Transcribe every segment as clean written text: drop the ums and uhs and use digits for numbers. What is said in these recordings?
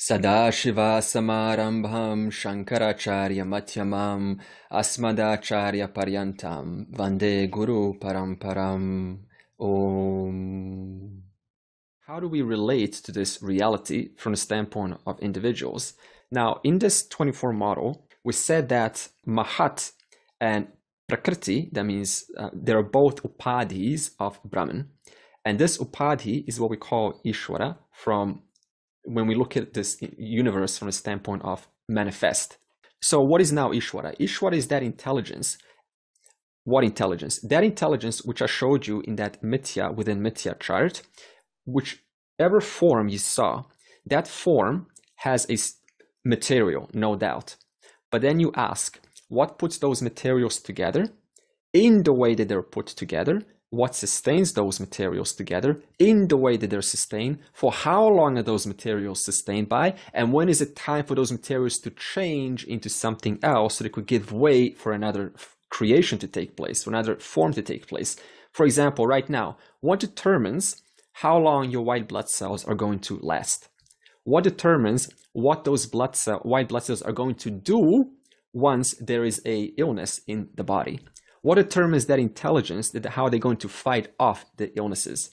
Sadashiva Samarambham Shankaracharya Mathyamam Asmadacharya Paryantam Vande Guru Paramparam. Om. How do we relate to this reality from the standpoint of individuals? Now, in this 24 model, we said that Mahat and Prakriti, that means they are both upadhis of Brahman. And this upadhi is what we call Ishvara from when we look at this universe from the standpoint of manifest. So what is now Ishvara? Ishvara is that intelligence. What intelligence? That intelligence which I showed you in that Mithya within Mithya chart, whichever form you saw, that form has a material, no doubt. But then you ask, what puts those materials together in the way that they're put together? What sustains those materials together in the way that they're sustained? For how long are those materials sustained by? And when is it time for those materials to change into something else so they could give way for another creation to take place, for another form to take place? For example, right now, what determines how long your white blood cells are going to last? What determines what those white blood cells are going to do once there is an illness in the body? What determines that intelligence, how they're going to fight off the illnesses?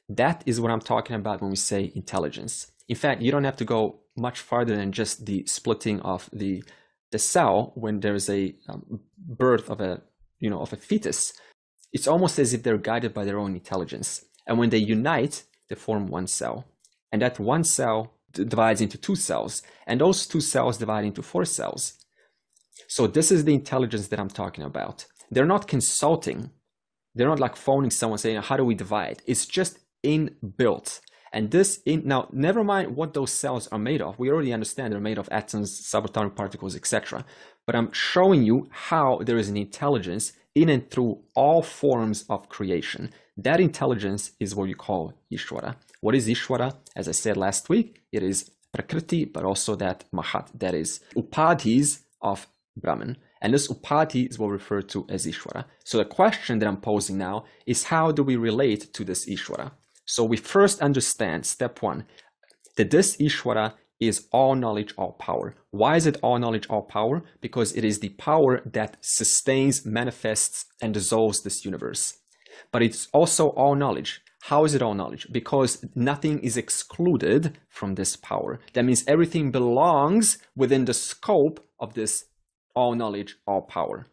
That is what I'm talking about when we say intelligence. In fact, you don't have to go much farther than just the splitting of the cell when there's a birth of a fetus. It's almost as if they're guided by their own intelligence. And when they unite, they form one cell. And that one cell divides into two cells. And those two cells divide into four cells. So this is the intelligence that I'm talking about. They're not consulting. They're not like phoning someone saying, how do we divide? It's just inbuilt. And now, never mind what those cells are made of. We already understand they're made of atoms, subatomic particles, etc. But I'm showing you how there is an intelligence in and through all forms of creation. That intelligence is what you call Ishvara. What is Ishvara? As I said last week, it is Prakriti, but also that Mahat, that is upadhis of Brahman. And this upadhi is what we refer to as Ishvara. So the question that I'm posing now is, how do we relate to this Ishvara? So we first understand, step one, that this Ishvara is all knowledge, all power. Why is it all knowledge, all power? Because it is the power that sustains, manifests, and dissolves this universe. But it's also all knowledge. How is it all knowledge? Because nothing is excluded from this power. That means everything belongs within the scope of this all knowledge, all power.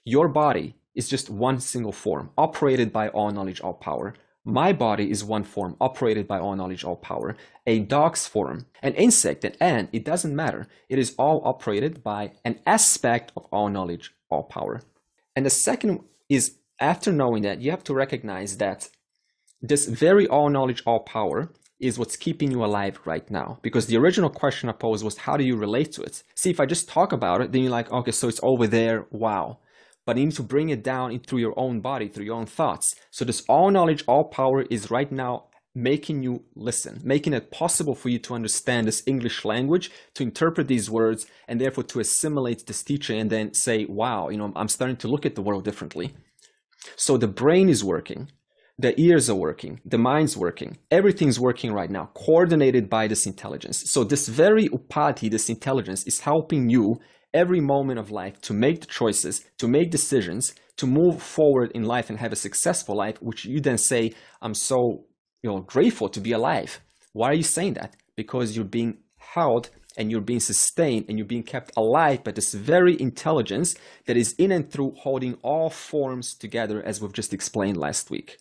Your body is just one single form, operated by all knowledge, all power. My body is one form, operated by all knowledge, all power. A dog's form, an insect, an ant, it doesn't matter. It is all operated by an aspect of all knowledge, all power. And the second is, after knowing that, you have to recognize that this very all knowledge, all power is what's keeping you alive right now. Because the original question I posed was, how do you relate to it? See, if I just talk about it, then you're like, okay, so it's over there, wow. But you need to bring it down through your own body, through your own thoughts. So this all knowledge, all power is right now making you listen, making it possible for you to understand this English language, to interpret these words, and therefore to assimilate this teaching and then say, wow, I'm starting to look at the world differently. So the brain is working. The ears are working, the mind's working, everything's working right now, coordinated by this intelligence. So this very upadhi, this intelligence, is helping you every moment of life to make the choices, to make decisions, to move forward in life and have a successful life, which you then say, I'm so grateful to be alive. Why are you saying that? Because you're being held and you're being sustained and you're being kept alive by this very intelligence that is in and through holding all forms together, as we've just explained last week.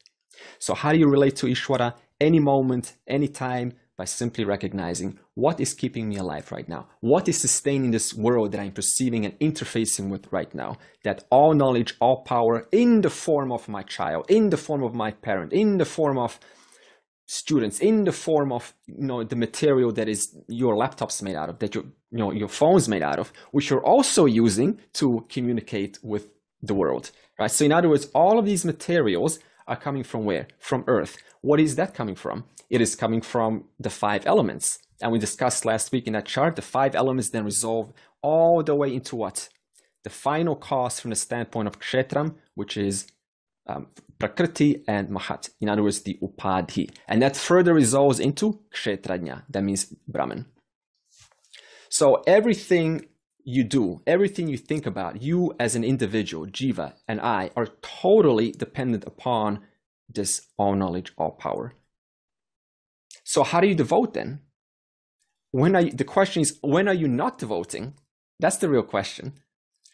So how do you relate to Ishvara? Any moment, any time, by simply recognizing what is keeping me alive right now. What is sustaining this world that I'm perceiving and interfacing with right now? That all knowledge, all power in the form of my child, in the form of my parent, in the form of students, in the form of the material that is your laptop's made out of, that your phone's made out of, which you're also using to communicate with the world, right? So in other words, all of these materials are coming from where? From Earth. What is that coming from? It is coming from the 5 elements. And we discussed last week in that chart, the 5 elements then resolve all the way into what? The final cause from the standpoint of kshetram, which is Prakriti and Mahat. In other words, the Upadhi. And that further resolves into Kshetrajna. That means Brahman. So everything you do, everything you think about, you as an individual, Jiva, and I, are totally dependent upon this all-knowledge, all-power. So how do you devote then? The question is, when are you not devoting? That's the real question.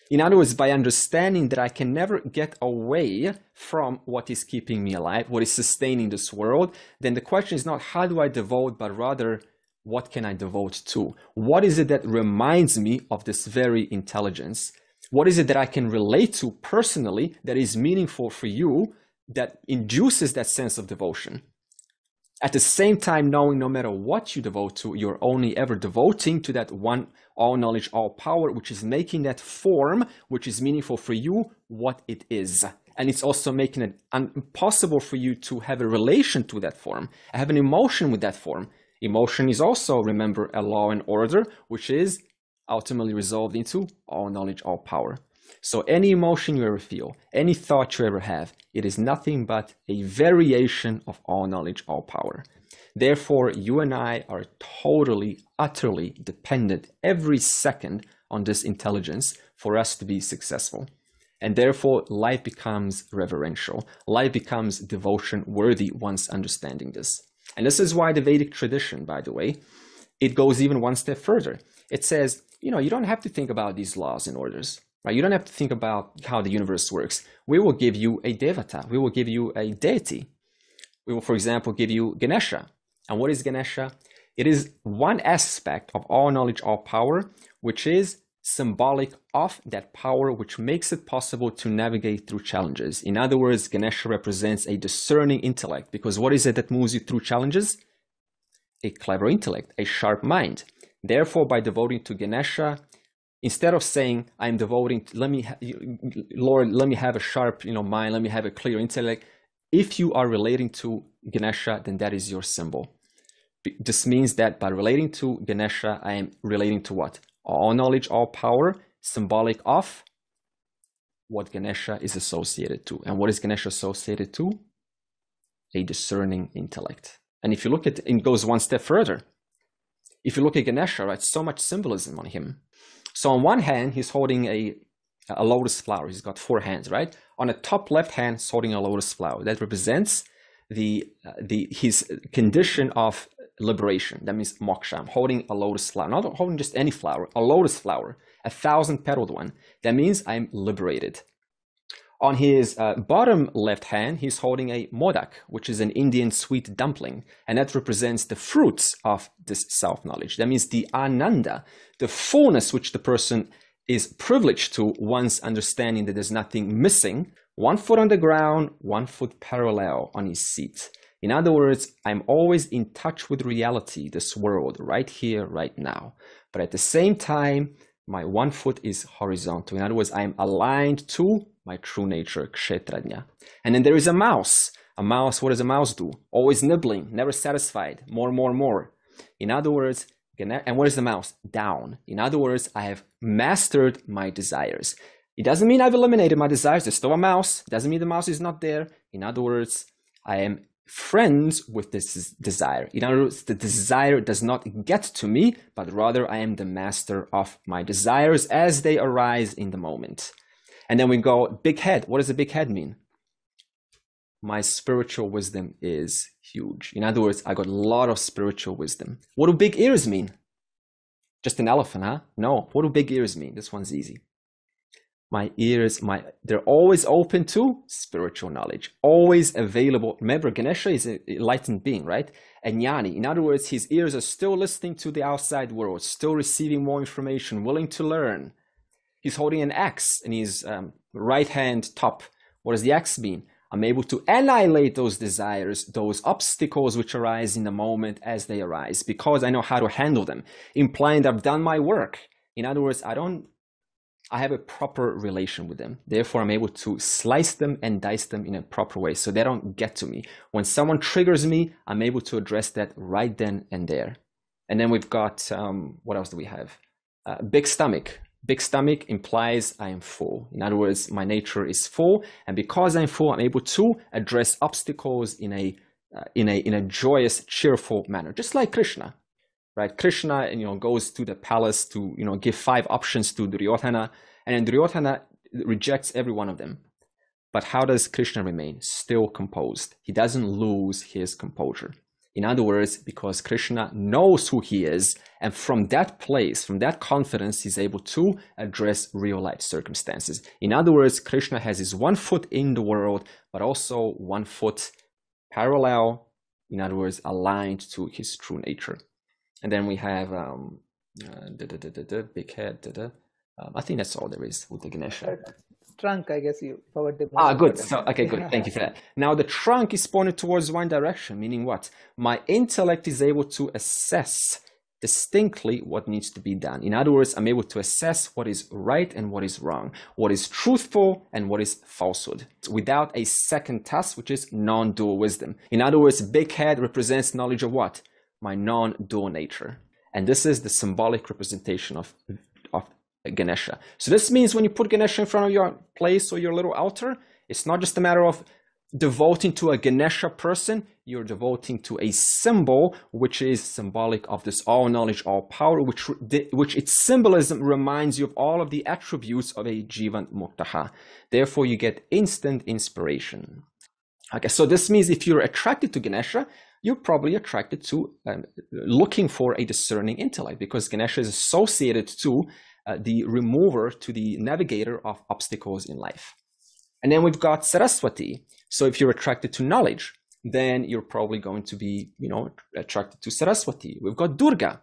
In other words, by understanding that I can never get away from what is keeping me alive, what is sustaining this world, then the question is not how do I devote, but rather what can I devote to? What is it that reminds me of this very intelligence? What is it that I can relate to personally that is meaningful for you, that induces that sense of devotion? At the same time, knowing no matter what you devote to, you're only ever devoting to that one all knowledge, all power, which is making that form, which is meaningful for you, what it is. And it's also making it impossible for you to have a relation to that form, have an emotion with that form. Emotion is also, remember, a law and order, which is ultimately resolved into all knowledge, all power. So any emotion you ever feel, any thought you ever have, it is nothing but a variation of all knowledge, all power. Therefore, you and I are totally, utterly dependent every second on this intelligence for us to be successful. And therefore, life becomes reverential. Life becomes devotion worthy once understanding this. And this is why the Vedic tradition, by the way, it goes even one step further. It says, you don't have to think about these laws and orders. Right? You don't have to think about how the universe works. We will give you a devata. We will give you a deity. We will, for example, give you Ganesha. And what is Ganesha? It is one aspect of all knowledge, all power, which is symbolic of that power, which makes it possible to navigate through challenges. In other words, Ganesha represents a discerning intellect, because what is it that moves you through challenges? A clever intellect, a sharp mind. Therefore, by devoting to Ganesha, instead of saying, I'm devoting, Lord, let me have a sharp mind, let me have a clear intellect. If you are relating to Ganesha, then that is your symbol. This means that by relating to Ganesha, I am relating to what? All knowledge, all power, symbolic of what Ganesha is associated to. And what is Ganesha associated to? A discerning intellect. And if you look at it, it goes one step further. If you look at Ganesha, right, so much symbolism on him. So on one hand, he's holding a lotus flower. He's got 4 hands, right? On the top left hand, he's holding a lotus flower. That represents his condition of liberation. That means moksha. I'm holding a lotus flower, not holding just any flower, a lotus flower, 1,000-petaled one. That means I'm liberated. On his bottom left hand, he's holding a modak, which is an Indian sweet dumpling, and that represents the fruits of this self-knowledge. That means the ananda, the fullness which the person is privileged to once understanding that there's nothing missing. 1 foot on the ground, 1 foot parallel on his seat. In other words, I'm always in touch with reality, this world, right here, right now. But at the same time, my 1 foot is horizontal. In other words, I'm aligned to my true nature, kshetrajna. And then there is a mouse. A mouse, what does a mouse do? Always nibbling, never satisfied, more, more, more. In other words, and what is the mouse? Down. In other words, I have mastered my desires. It doesn't mean I've eliminated my desires. There's still a mouse. It doesn't mean the mouse is not there. In other words, I am friends with this desire. In other words, the desire does not get to me, but rather I am the master of my desires as they arise in the moment. And then we go, big head. What does a big head mean? My spiritual wisdom is huge. In other words, I got a lot of spiritual wisdom. What do big ears mean? Just an elephant, huh? No. What do big ears mean? This one's easy. My ears, they're always open to spiritual knowledge, always available. Remember, Ganesha is an enlightened being, right? And Jnani, in other words, his ears are still listening to the outside world, still receiving more information, willing to learn. He's holding an axe in his right hand top. What does the axe mean? I'm able to annihilate those desires, those obstacles which arise in the moment as they arise, because I know how to handle them, implying that I've done my work. In other words, I have a proper relation with them. Therefore, I'm able to slice them and dice them in a proper way so they don't get to me. When someone triggers me, I'm able to address that right then and there. And then we've got, what else do we have? Big stomach. Big stomach implies I am full. In other words, my nature is full, and because I'm full, I'm able to address obstacles in a joyous, cheerful manner, just like Krishna, right? Krishna, goes to the palace to give 5 options to Duryodhana, and then Duryodhana rejects every one of them. But how does Krishna remain? Still composed. He doesn't lose his composure. In other words, because Krishna knows who he is, and from that place, from that confidence, he's able to address real life circumstances. In other words, Krishna has his one foot in the world, but also one foot parallel, in other words, aligned to his true nature. And then we have big head. I think that's all there is with the Ganesha. Trunk, I guess you covered the good. So, okay, good. Thank you for that. Now, the trunk is pointed towards one direction, meaning what? My intellect is able to assess distinctly what needs to be done. In other words, I'm able to assess what is right and what is wrong, what is truthful and what is falsehood, without a second task, which is non-dual wisdom. In other words, big head represents knowledge of what? My non-dual nature. And this is the symbolic representation of Ganesha. So this means when you put Ganesha in front of your place or your little altar, it's not just a matter of devoting to a Ganesha person, you're devoting to a symbol which is symbolic of this all knowledge, all power, which its symbolism reminds you of all of the attributes of a Jivan Muktaha. Therefore, you get instant inspiration. Okay, so this means if you're attracted to Ganesha, you're probably attracted to looking for a discerning intellect, because Ganesha is associated to the remover, to the navigator of obstacles in life. And then we've got Saraswati. So if you're attracted to knowledge, then you're probably going to be, attracted to Saraswati. We've got Durga.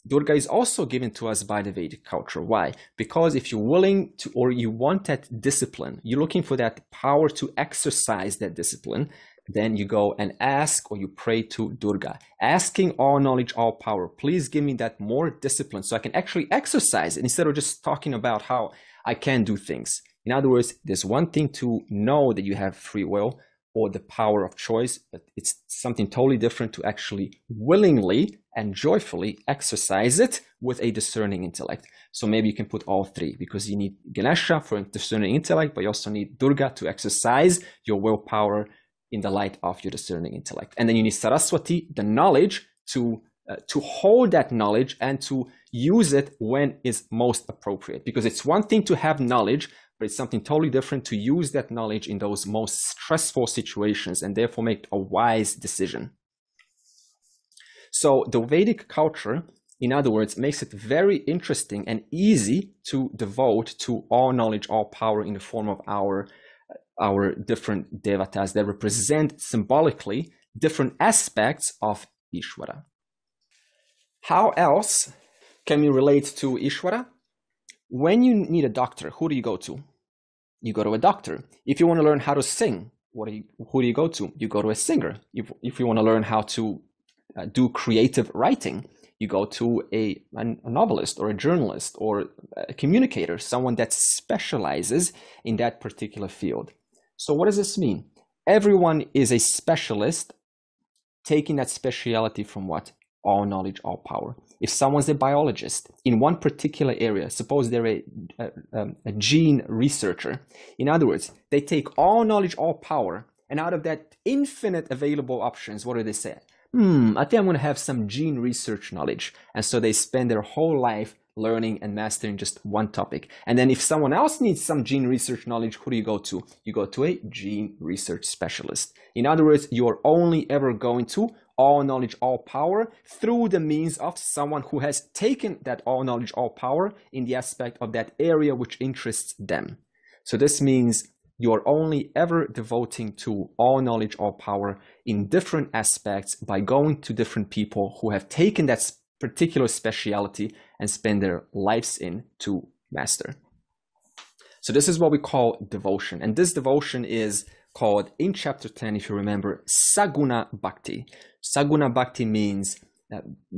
Durga is also given to us by the Vedic culture. Why? Because if you're willing to, or you want that discipline, you're looking for that power to exercise that discipline, then you go and ask or you pray to Durga, asking all knowledge, all power, please give me that more discipline so I can actually exercise it instead of just talking about how I can do things. In other words, there's one thing to know that you have free will or the power of choice, but it's something totally different to actually willingly and joyfully exercise it with a discerning intellect. So maybe you can put all 3, because you need Ganesha for discerning intellect, but you also need Durga to exercise your willpower in the light of your discerning intellect. And then you need Saraswati, the knowledge, to hold that knowledge and to use it when is most appropriate. Because it's one thing to have knowledge, but it's something totally different to use that knowledge in those most stressful situations and therefore make a wise decision. So the Vedic culture, in other words, makes it very interesting and easy to devote to all knowledge, all power in the form of our different devatas that represent symbolically different aspects of Ishvara. How else can we relate to Ishvara? When you need a doctor, who do you go to? You go to a doctor. If you want to learn how to sing, who do you go to? You go to a singer. If you want to learn how to do creative writing, you go to a novelist or a journalist or a communicator, someone that specializes in that particular field. So what does this mean? Everyone is a specialist, taking that speciality from what? All knowledge, all power. If someone's a biologist in one particular area, suppose they're a gene researcher. In other words, they take all knowledge, all power, and out of that infinite available options, what do they say? I think I'm going to have some gene research knowledge. And so they spend their whole life learning and mastering just one topic. And then if someone else needs some gene research knowledge, who do you go to? You go to a gene research specialist. In other words, you're only ever going to all knowledge, all power through the means of someone who has taken that all knowledge, all power in the aspect of that area which interests them. So this means you're only ever devoting to all knowledge, all power in different aspects by going to different people who have taken that particular speciality and spend their lives in to master. So this is what we call devotion. And this devotion is called, in chapter 10, if you remember, Saguna Bhakti. Saguna Bhakti means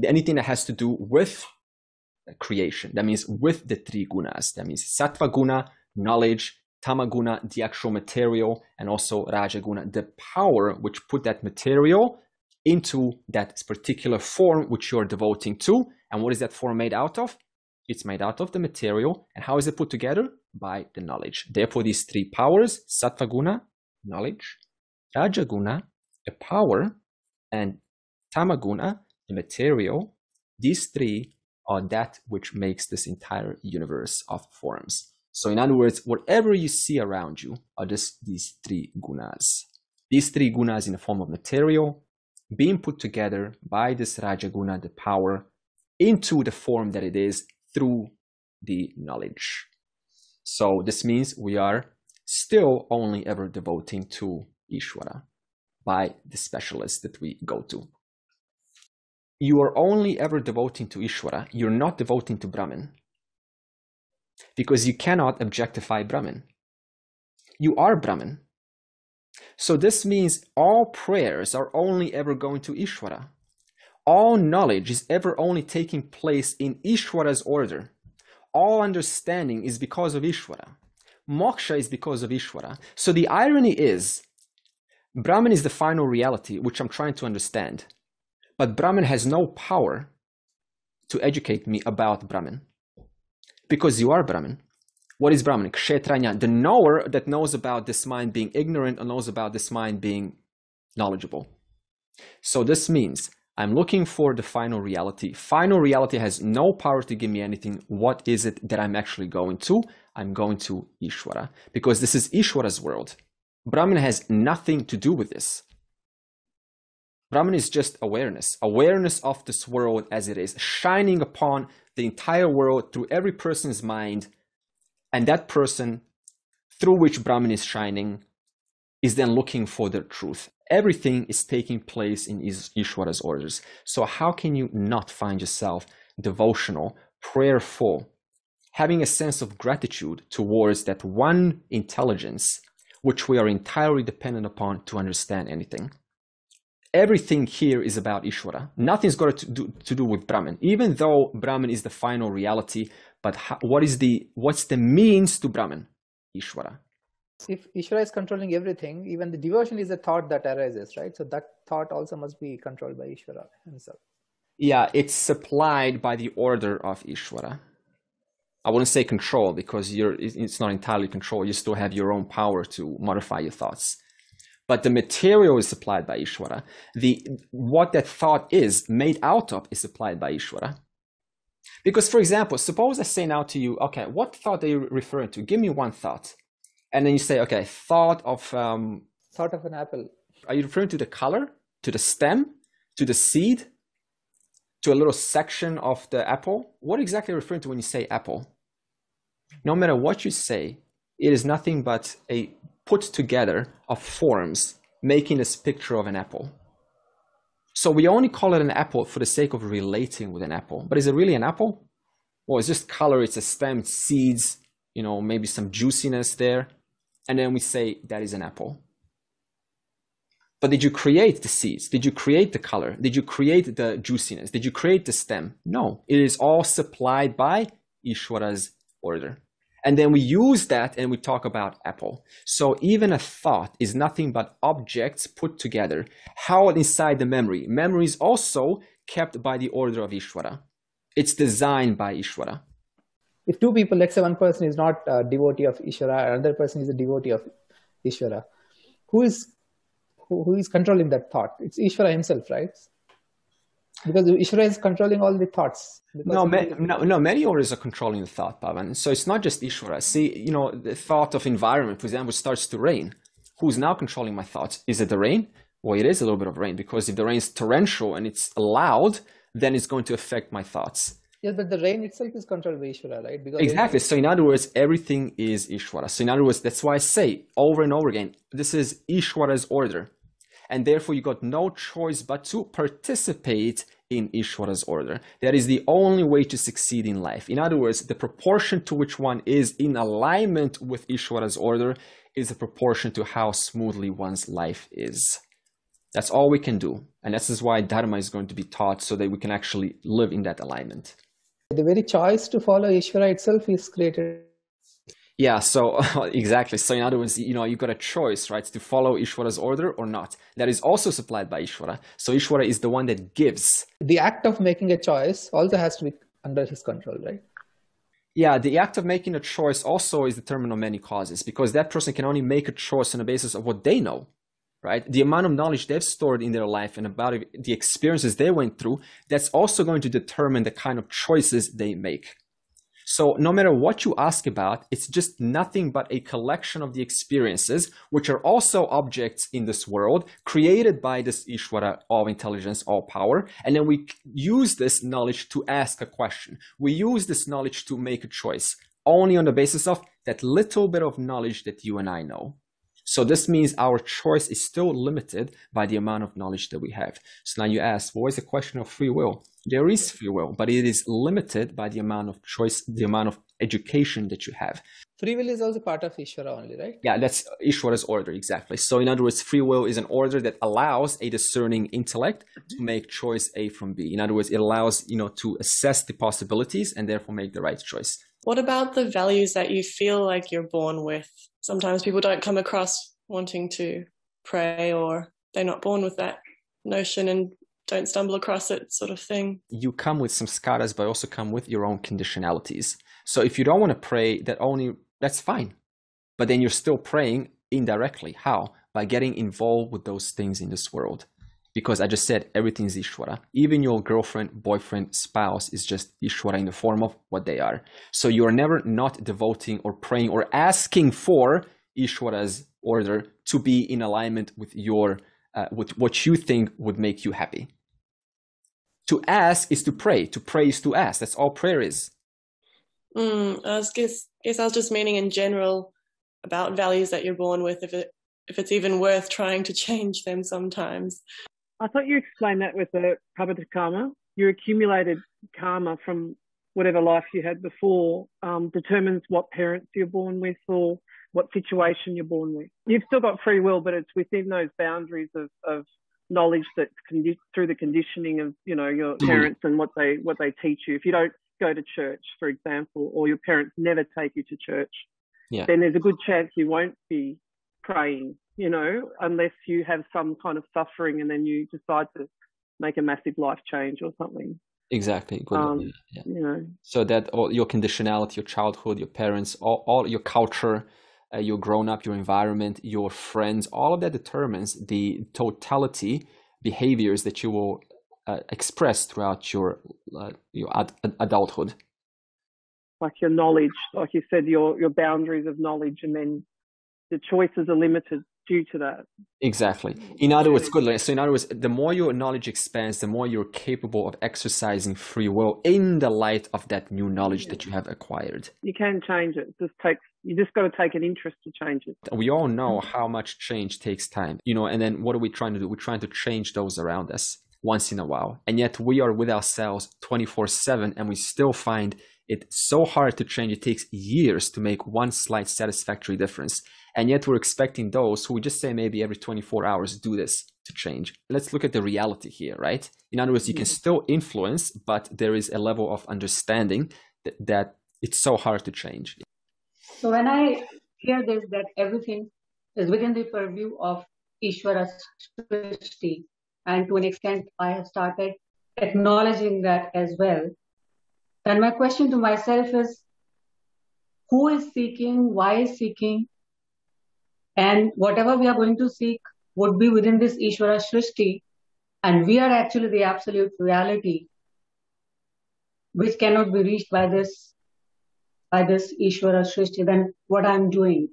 anything that has to do with creation. That means with the 3 gunas. That means Sattva Guna, knowledge, Tamaguna, the actual material, and also Rajaguna, the power which put that material into that particular form which you're devoting to. And what is that form made out of? It's made out of the material. And how is it put together? By the knowledge. Therefore, these three powers, sattva guna, knowledge, raja guna, a power, and tamaguna, the material, these three are that which makes this entire universe of forms. So in other words, whatever you see around you are just these three gunas. These three gunas in the form of material being put together by this Rajaguna, the power, into the form that it is through the knowledge. So this means we are still only ever devoting to Ishvara by the specialist that we go to. You are only ever devoting to Ishvara. You're not devoting to Brahman. Because you cannot objectify Brahman. You are Brahman. So this means all prayers are only ever going to Ishvara. All knowledge is ever only taking place in Ishvara's order. All understanding is because of Ishvara. Moksha is because of Ishvara. So the irony is, Brahman is the final reality, which I'm trying to understand. But Brahman has no power to educate me about Brahman. Because you are Brahman. What is Brahman? Kshetranya, the knower that knows about this mind being ignorant or knows about this mind being knowledgeable. So this means I'm looking for the final reality. Final reality has no power to give me anything. What is it that I'm actually going to? I'm going to Ishvara. Because this is Ishvara's world. Brahman has nothing to do with this. Brahman is just awareness. Awareness of this world as it is, shining upon the entire world through every person's mind. And that person, through which Brahman is shining, is then looking for the truth. Everything is taking place in Ishvara's orders. So how can you not find yourself devotional, prayerful, having a sense of gratitude towards that one intelligence, which we are entirely dependent upon to understand anything? Everything here is about Ishvara. Nothing's got to do with Brahman, even though Brahman is the final reality. But what's the means to Brahman? Ishvara. If Ishvara is controlling everything, even the devotion is a thought that arises, right? So that thought also must be controlled by Ishvara himself. Yeah, it's supplied by the order of Ishvara. I wouldn't say control because it's not entirely control. You still have your own power to modify your thoughts. But the material is supplied by Ishvara. What that thought is made out of is supplied by Ishvara. Because, for example, suppose I say now to you, okay, what thought are you referring to? Give me one thought. And then you say, okay, thought of an apple. Are you referring to the color, to the stem, to the seed, to a little section of the apple? What exactly are you referring to when you say apple? No matter what you say, it is nothing but a put together of forms making this picture of an apple. So we only call it an apple for the sake of relating with an apple. But is it really an apple? Well, it's just color, it's a stem, seeds, maybe some juiciness there. And then we say that is an apple. But did you create the seeds? Did you create the color? Did you create the juiciness? Did you create the stem? No, it is all supplied by Ishvara's order. And then we use that and we talk about apple. So even a thought is nothing but objects put together, held inside the memory. Memory is also kept by the order of Ishvara. It's designed by Ishvara. If two people, let's say one person is not a devotee of Ishvara, another person is a devotee of Ishvara, who is controlling that thought? It's Ishvara himself, right? Because Ishvara is controlling all the thoughts. No, many orders are controlling the thought, Pavan. So it's not just Ishvara. See, the thought of environment, for example, starts to rain. Who's now controlling my thoughts? Is it the rain? Well, it is a little bit of rain, because if the rain is torrential and it's loud, then it's going to affect my thoughts. Yes, but the rain itself is controlled by Ishvara, right? Because exactly. So in other words, everything is Ishvara. So in other words, that's why I say over and over again, this is Ishvara's order. And therefore, you got no choice but to participate in Ishvara's order. That is the only way to succeed in life. In other words, the proportion to which one is in alignment with Ishvara's order is a proportion to how smoothly one's life is. That's all we can do. And this is why Dharma is going to be taught, so that we can actually live in that alignment. The very choice to follow Ishvara itself is created. Yeah, so exactly. So in other words, you've got a choice, right, to follow Ishvara's order or not. That is also supplied by Ishvara. So Ishvara is the one that gives. The act of making a choice also has to be under his control, right? Yeah, the act of making a choice also is determined on many causes, because that person can only make a choice on the basis of what they know, right? The amount of knowledge they've stored in their life and about the experiences they went through, that's also going to determine the kind of choices they make. So no matter what you ask about, it's just nothing but a collection of the experiences, which are also objects in this world, created by this Ishvara, all intelligence, all power. And then we use this knowledge to ask a question. We use this knowledge to make a choice, only on the basis of that little bit of knowledge that you and I know. So this means our choice is still limited by the amount of knowledge that we have. So now you ask, what is the question of free will? There is free will, but it is limited by the amount of choice, the amount of education that you have. Free will is also part of Ishvara only, right? Yeah, that's Ishvara's order, exactly. So in other words, free will is an order that allows a discerning intellect to make choice A from B. In other words, it allows, to assess the possibilities and therefore make the right choice. What about the values that you feel like you're born with? Sometimes people don't come across wanting to pray, or they're not born with that notion and don't stumble across it, sort of thing. You come with samskaras, but also come with your own conditionalities. So if you don't want to pray, that's fine. But then you're still praying indirectly. How? By getting involved with those things in this world. Because I just said, everything is Ishvara. Even your girlfriend, boyfriend, spouse is just Ishvara in the form of what they are. So you are never not devoting or praying or asking for Ishvara's order to be in alignment with with what you think would make you happy. To ask is to pray. To pray is to ask. That's all prayer is. I guess I was just meaning in general about values that you're born with, if it's even worth trying to change them sometimes. I thought you explained that with the Prabhata karma. Your accumulated karma from whatever life you had before determines what parents you're born with or what situation you're born with. You've still got free will, but it's within those boundaries of knowledge that's through the conditioning of, your parents and what they teach you. If you don't go to church, for example, or your parents never take you to church, then there's a good chance you won't be praying, unless you have some kind of suffering and then you decide to make a massive life change or something. Exactly. Good. So that all your conditionality, your childhood, your parents, all your culture, your grown up, your environment, your friends, all of that determines the totality behaviors that you will express throughout your adulthood. Like your knowledge, like you said, your boundaries of knowledge, and then the choices are limited due to that. Exactly. In other words, good. So in other words, the more your knowledge expands, the more you're capable of exercising free will in the light of that new knowledge that you have acquired. You can change it. You just got to take an interest to change it. We all know how much change takes time, and then what are we trying to do? We're trying to change those around us once in a while. And yet we are with ourselves 24/7, and we still find it so hard to change. It takes years to make one slight satisfactory difference. And yet we're expecting those who we just say maybe every 24 hours do this to change. Let's look at the reality here, right? In other words, you can still influence, but there is a level of understanding that it's so hard to change. So when I hear this, that everything is within the purview of Ishvara's Srishti, and to an extent I have started acknowledging that as well, then my question to myself is, who is seeking, why is seeking, and whatever we are going to seek would be within this Ishvara Srishti, and we are actually the absolute reality, which cannot be reached by this Ishvara Srishti. Then what I'm doing,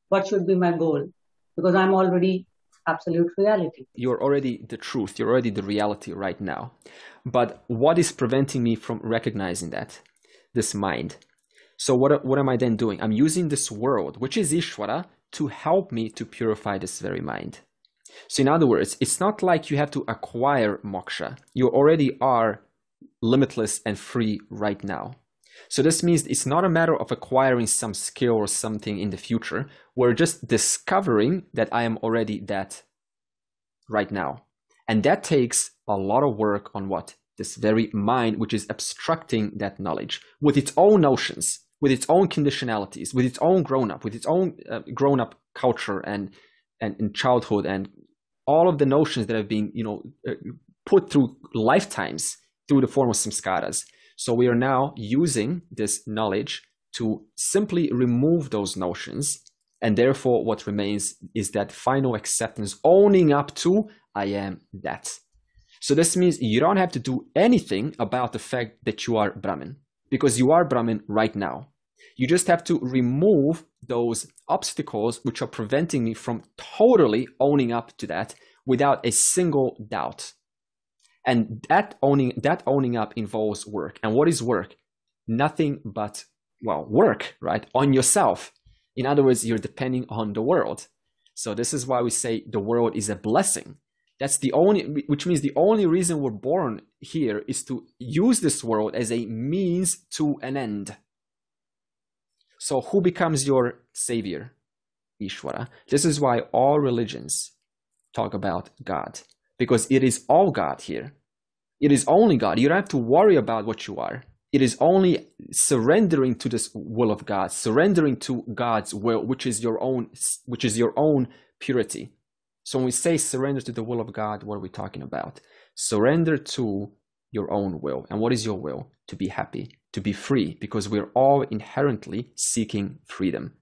what should be my goal? Because I'm already absolute reality. You're already the truth. You're already the reality right now. But what is preventing me from recognizing that? This mind. So what am I then doing? I'm using this world, which is Ishvara, to help me to purify this very mind. So in other words, it's not like you have to acquire moksha. You already are limitless and free right now. So this means it's not a matter of acquiring some skill or something in the future. We're just discovering that I am already that right now. And that takes a lot of work on what? This very mind, which is abstracting that knowledge with its own notions, with its own conditionalities, with its own grown-up culture and childhood, and all of the notions that have been, put through lifetimes through the form of samskaras. So we are now using this knowledge to simply remove those notions. And therefore, what remains is that final acceptance, owning up to, I am that. So this means you don't have to do anything about the fact that you are Brahman, because you are Brahman right now. You just have to remove those obstacles which are preventing me from totally owning up to that without a single doubt. And that owning up involves work. And what is work? Nothing but, well, work, right? On yourself. In other words, you're depending on the world. So this is why we say the world is a blessing. That's the only, which means the only reason we're born here is to use this world as a means to an end. So who becomes your savior? Ishvara. This is why all religions talk about God, because it is all God here. It is only God. You don't have to worry about what you are. It is only surrendering to this will of God, surrendering to God's will, which is your own purity. So when we say surrender to the will of God, what are we talking about? Surrender to your own will. And what is your will? To be happy, to be free, because we're all inherently seeking freedom.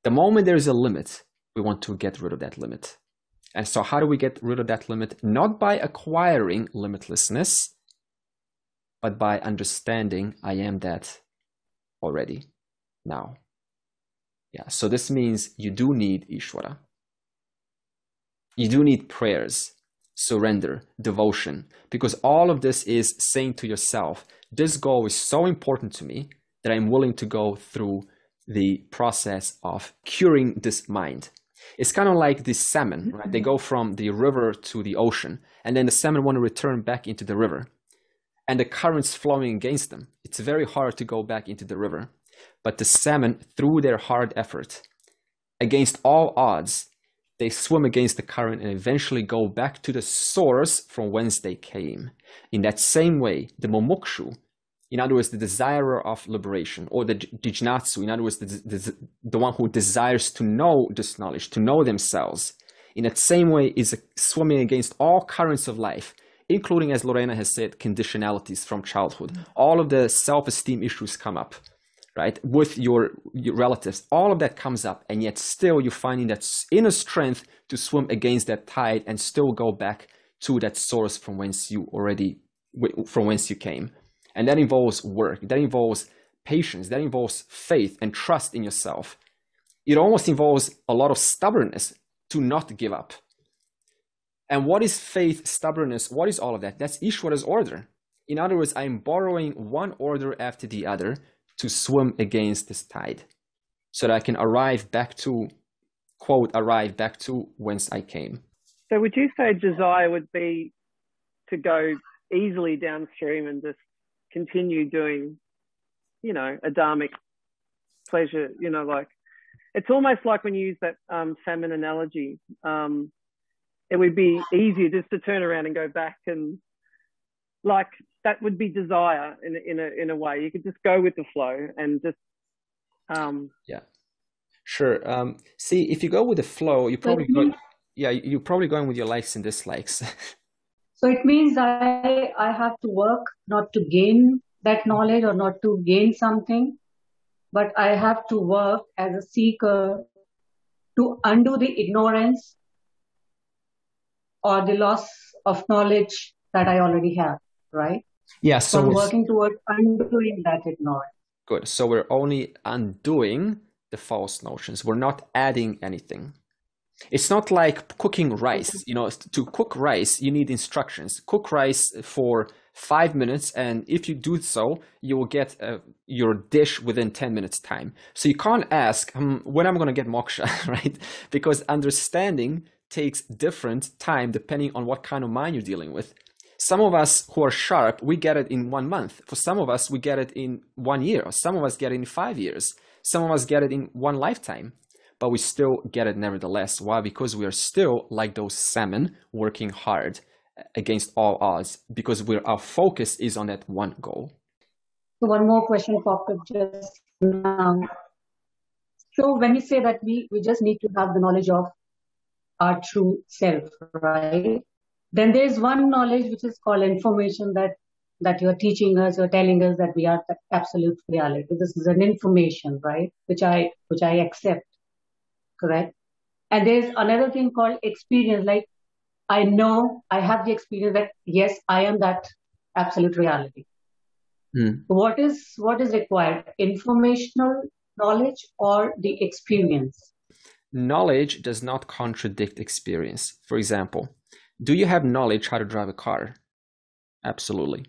The moment there is a limit, we want to get rid of that limit. And so how do we get rid of that limit? Not by acquiring limitlessness, but by understanding I am that already now. Yeah, so this means you do need Ishvara. You do need prayers, surrender, devotion, because all of this is saying to yourself, this goal is so important to me that I'm willing to go through the process of curing this mind. It's kind of like the salmon, right? They go from the river to the ocean, and then the salmon want to return back into the river. And the current's flowing against them. It's very hard to go back into the river. But the salmon, through their hard effort, against all odds, they swim against the current and eventually go back to the source from whence they came. In that same way, the mumukshu, in other words, the desirer of liberation, or the jnatsu, in other words, the one who desires to know this knowledge, to know themselves, in that same way is swimming against all currents of life, including, as Lorena has said, conditionalities from childhood. All of the self-esteem issues come up, right? With your relatives, all of that comes up, and yet still you're finding that inner strength to swim against that tide and still go back to that source from whence you came. And that involves work, that involves patience, that involves faith and trust in yourself. It almost involves a lot of stubbornness to not give up. And what is faith, stubbornness? What is all of that? That's Ishvara's order. In other words, I'm borrowing one order after the other to swim against this tide so that I can arrive back to, quote, arrive back to whence I came. So would you say desire would be to go easily downstream and just continue doing, you know, a dharmic pleasure, you know, like, it's almost like when you use that salmon analogy, it would be easier just to turn around and go back, and like that would be desire in a way. You could just go with the flow and just yeah, sure. See, if you go with the flow, you're probably you're probably going with your likes and dislikes. So it means I have to work not to gain that knowledge or not to gain something, but I have to work as a seeker to undo the ignorance or the loss of knowledge that I already have, right? Yeah, so I'm working towards undoing that ignorance. Good. So we're only undoing the false notions. We're not adding anything. It's not like cooking rice. You know, to cook rice, you need instructions. Cook rice for 5 minutes, and if you do so, you will get your dish within 10 minutes time. So you can't ask, when am I going to get moksha, right? Because understanding takes different time depending on what kind of mind you're dealing with. Some of us who are sharp, we get it in 1 month. For some of us, we get it in 1 year. Or some of us get it in 5 years. Some of us get it in one lifetime. But we still get it nevertheless. Why? Because we are still like those salmon working hard against all odds, because our focus is on that one goal. So one more question popped up just now. So when you say that we just need to have the knowledge of our true self, right? Then there's one knowledge which is called information, that that you're teaching us, you're telling us that we are the absolute reality. This is an information, right? Which I accept, correct? And there's another thing called experience. Like, I know I have the experience that yes, I am that absolute reality. What is required? Informational knowledge or the experience? Knowledge does not contradict experience. For example, do you have knowledge how to drive a car? Absolutely.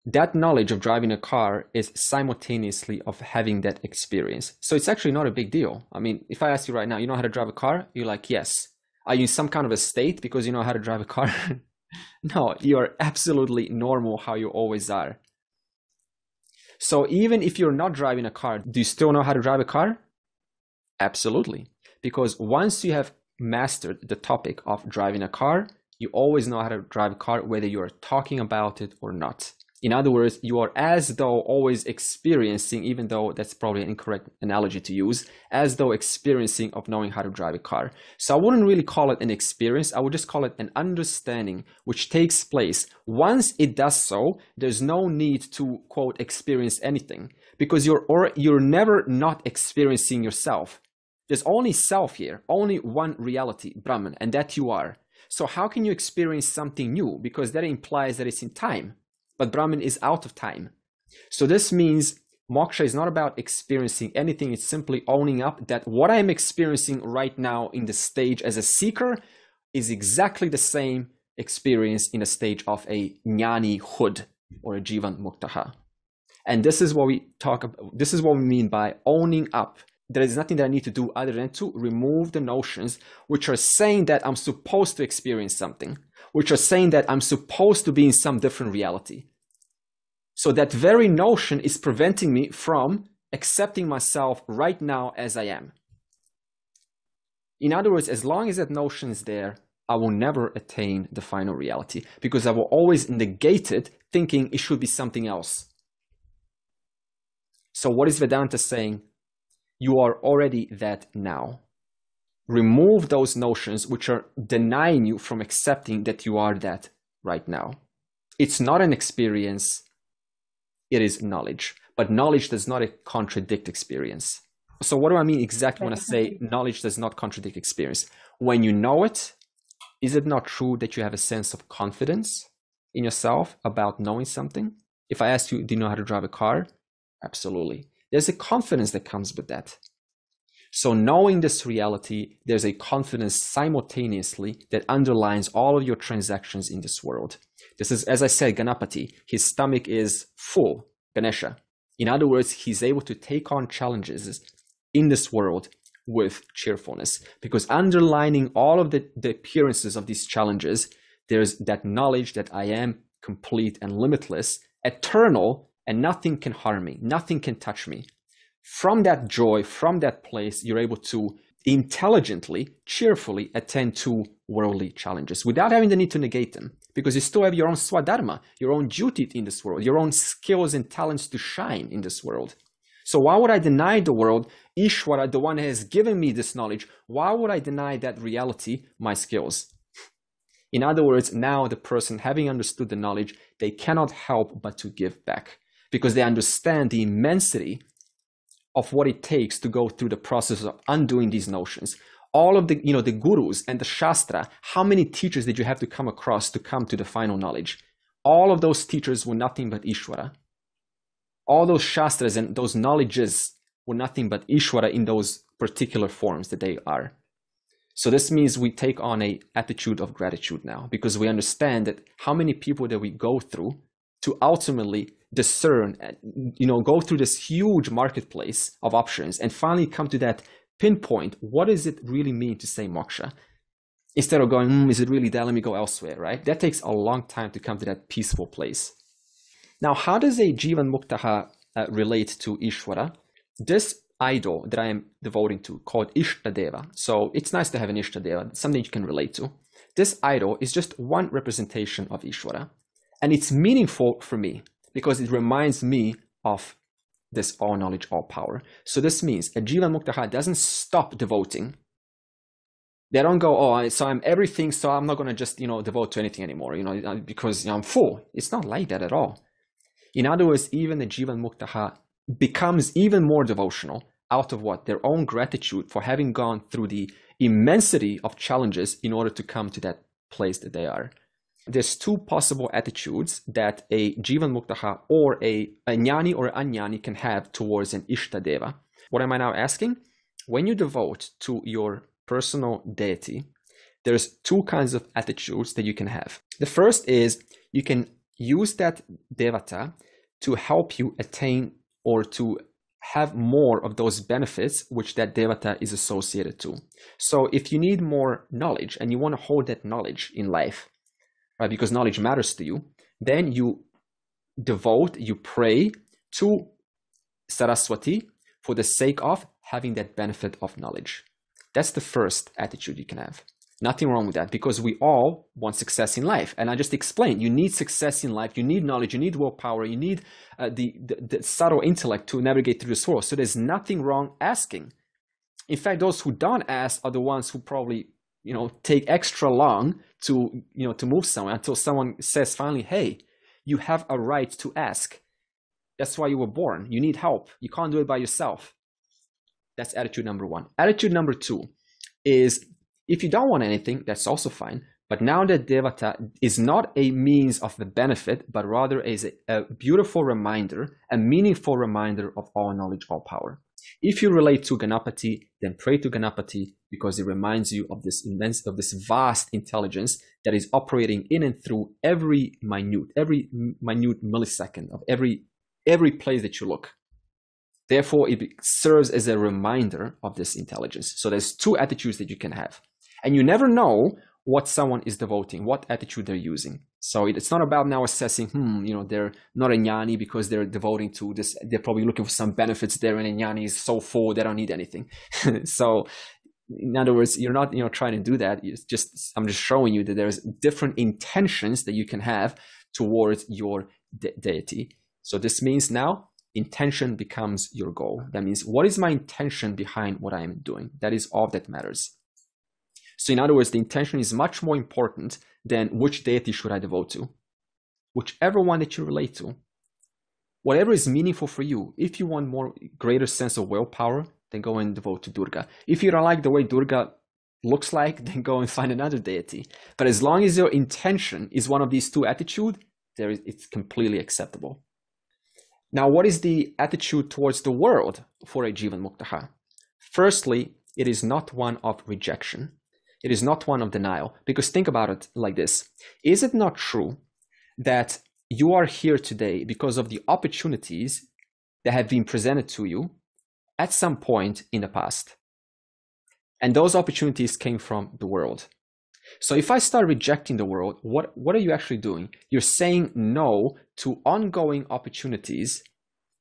That knowledge of driving a car is simultaneously of having that experience. So it's actually not a big deal. I mean, if I ask you right now, you know how to drive a car? You're like, yes. Are you in some kind of a state because you know how to drive a car? No, you're absolutely normal how you always are. So even if you're not driving a car, do you still know how to drive a car? Absolutely. Because once you have mastered the topic of driving a car, you always know how to drive a car, whether you are talking about it or not. In other words, you are as though always experiencing, even though that's probably an incorrect analogy to use, as though experiencing of knowing how to drive a car. So I wouldn't really call it an experience. I would just call it an understanding which takes place. Once it does so, there's no need to, quote, experience anything, because you're never not experiencing yourself. There's only self here, only one reality, Brahman, and that you are. So how can you experience something new? Because that implies that it's in time. But Brahman is out of time. So this means moksha is not about experiencing anything. It's simply owning up that what I'm experiencing right now in the stage as a seeker is exactly the same experience in a stage of a jnani hood or a jivan muktaha. And this is what we talk about. This is what we mean by owning up. There is nothing that I need to do other than to remove the notions which are saying that I'm supposed to experience something, which are saying that I'm supposed to be in some different reality. So that very notion is preventing me from accepting myself right now as I am. In other words, as long as that notion is there, I will never attain the final reality, because I will always negate it, thinking it should be something else. So what is Vedanta saying? You are already that now. Remove those notions which are denying you from accepting that you are that right now. It's not an experience, it is knowledge. But knowledge does not contradict experience. So what do I mean exactly when I say knowledge does not contradict experience? When you know it, is it not true that you have a sense of confidence in yourself about knowing something? If I ask you, do you know how to drive a car? Absolutely. There's a confidence that comes with that. So knowing this reality, there's a confidence simultaneously that underlines all of your transactions in this world. This is, as I said, Ganapati, his stomach is full, Ganesha. In other words, he's able to take on challenges in this world with cheerfulness, because underlining all of the appearances of these challenges, there's that knowledge that I am complete and limitless, eternal, and nothing can harm me, nothing can touch me. From that joy, from that place, you're able to intelligently, cheerfully attend to worldly challenges without having the need to negate them, because you still have your own swadharma, your own duty in this world, your own skills and talents to shine in this world. So why would I deny the world, Ishvara, the one who has given me this knowledge? Why would I deny that reality, my skills? In other words, now the person having understood the knowledge, they cannot help but to give back, because they understand the immensity of what it takes to go through the process of undoing these notions. All of the, the gurus and the shastra, how many teachers did you have to come across to come to the final knowledge? All of those teachers were nothing but Ishvara. All those shastras and those knowledges were nothing but Ishvara in those particular forms that they are. So this means we take on an attitude of gratitude now, because we understand that how many people that we go through to ultimately discern, go through this huge marketplace of options and finally come to that pinpoint. What does it really mean to say moksha? Instead of going, is it really that? Let me go elsewhere, right? That takes a long time to come to that peaceful place. Now, how does a Jivan Muktaha relate to Ishvara? This idol that I am devoting to, called Ishtadeva. So it's nice to have an Ishtadeva, something you can relate to. This idol is just one representation of Ishvara. And it's meaningful for me because it reminds me of this all knowledge, all power. So this means a Jivan Muktaha doesn't stop devoting. They don't go, so I'm everything, so I'm not going to just, devote to anything anymore, because I'm full. It's not like that at all. In other words, even the Jivan Muktaha becomes even more devotional out of what? Their own gratitude for having gone through the immensity of challenges in order to come to that place that they are. There's two possible attitudes that a Jivan Muktaha or a Jnani or Ajnani can have towards an Ishtadeva. What am I now asking? When you devote to your personal deity, there's two kinds of attitudes that you can have. The first is you can use that Devata to help you attain or to have more of those benefits which that Devata is associated to. So if you need more knowledge and you want to hold that knowledge in life, right, because knowledge matters to you, then you devote, you pray to Saraswati for the sake of having that benefit of knowledge. That's the first attitude you can have. Nothing wrong with that, because we all want success in life. And I just explained, you need success in life, you need knowledge, you need willpower, you need the subtle intellect to navigate through this world. So there's nothing wrong asking. In fact, those who don't ask are the ones who probably, take extra long to move somewhere until someone says finally, hey, you have a right to ask. That's why you were born. You need help. You can't do it by yourself. That's attitude number one. Attitude number two is, if you don't want anything, that's also fine. But now that Devata is not a means of the benefit, but rather is a beautiful reminder, a meaningful reminder of all knowledge, all power. If you relate to Ganapati, then pray to Ganapati, because it reminds you of this immense, of this vast intelligence that is operating in and through every minute millisecond of every place that you look. Therefore, it serves as a reminder of this intelligence. So there's two attitudes that you can have. And you never know what someone is devoting, what attitude they're using. So it's not about now assessing, they're not a jnani because they're devoting to this. They're probably looking for some benefits there, and a jnani is so full they don't need anything. So in other words, you're not trying to do that. I'm just showing you that there's different intentions that you can have towards your deity. So this means now intention becomes your goal. That means, what is my intention behind what I am doing? That is all that matters. So in other words, the intention is much more important than which deity should I devote to. Whichever one that you relate to. Whatever is meaningful for you. If you want greater sense of willpower, then go and devote to Durga. If you don't like the way Durga looks like, then go and find another deity. But as long as your intention is one of these two attitudes, it's completely acceptable. Now, what is the attitude towards the world for a Jivan Muktaha? Firstly, it is not one of rejection. It is not one of denial. Because think about it like this. Is it not true that you are here today because of the opportunities that have been presented to you at some point in the past? And those opportunities came from the world. So if I start rejecting the world, what are you actually doing? You're saying no to ongoing opportunities.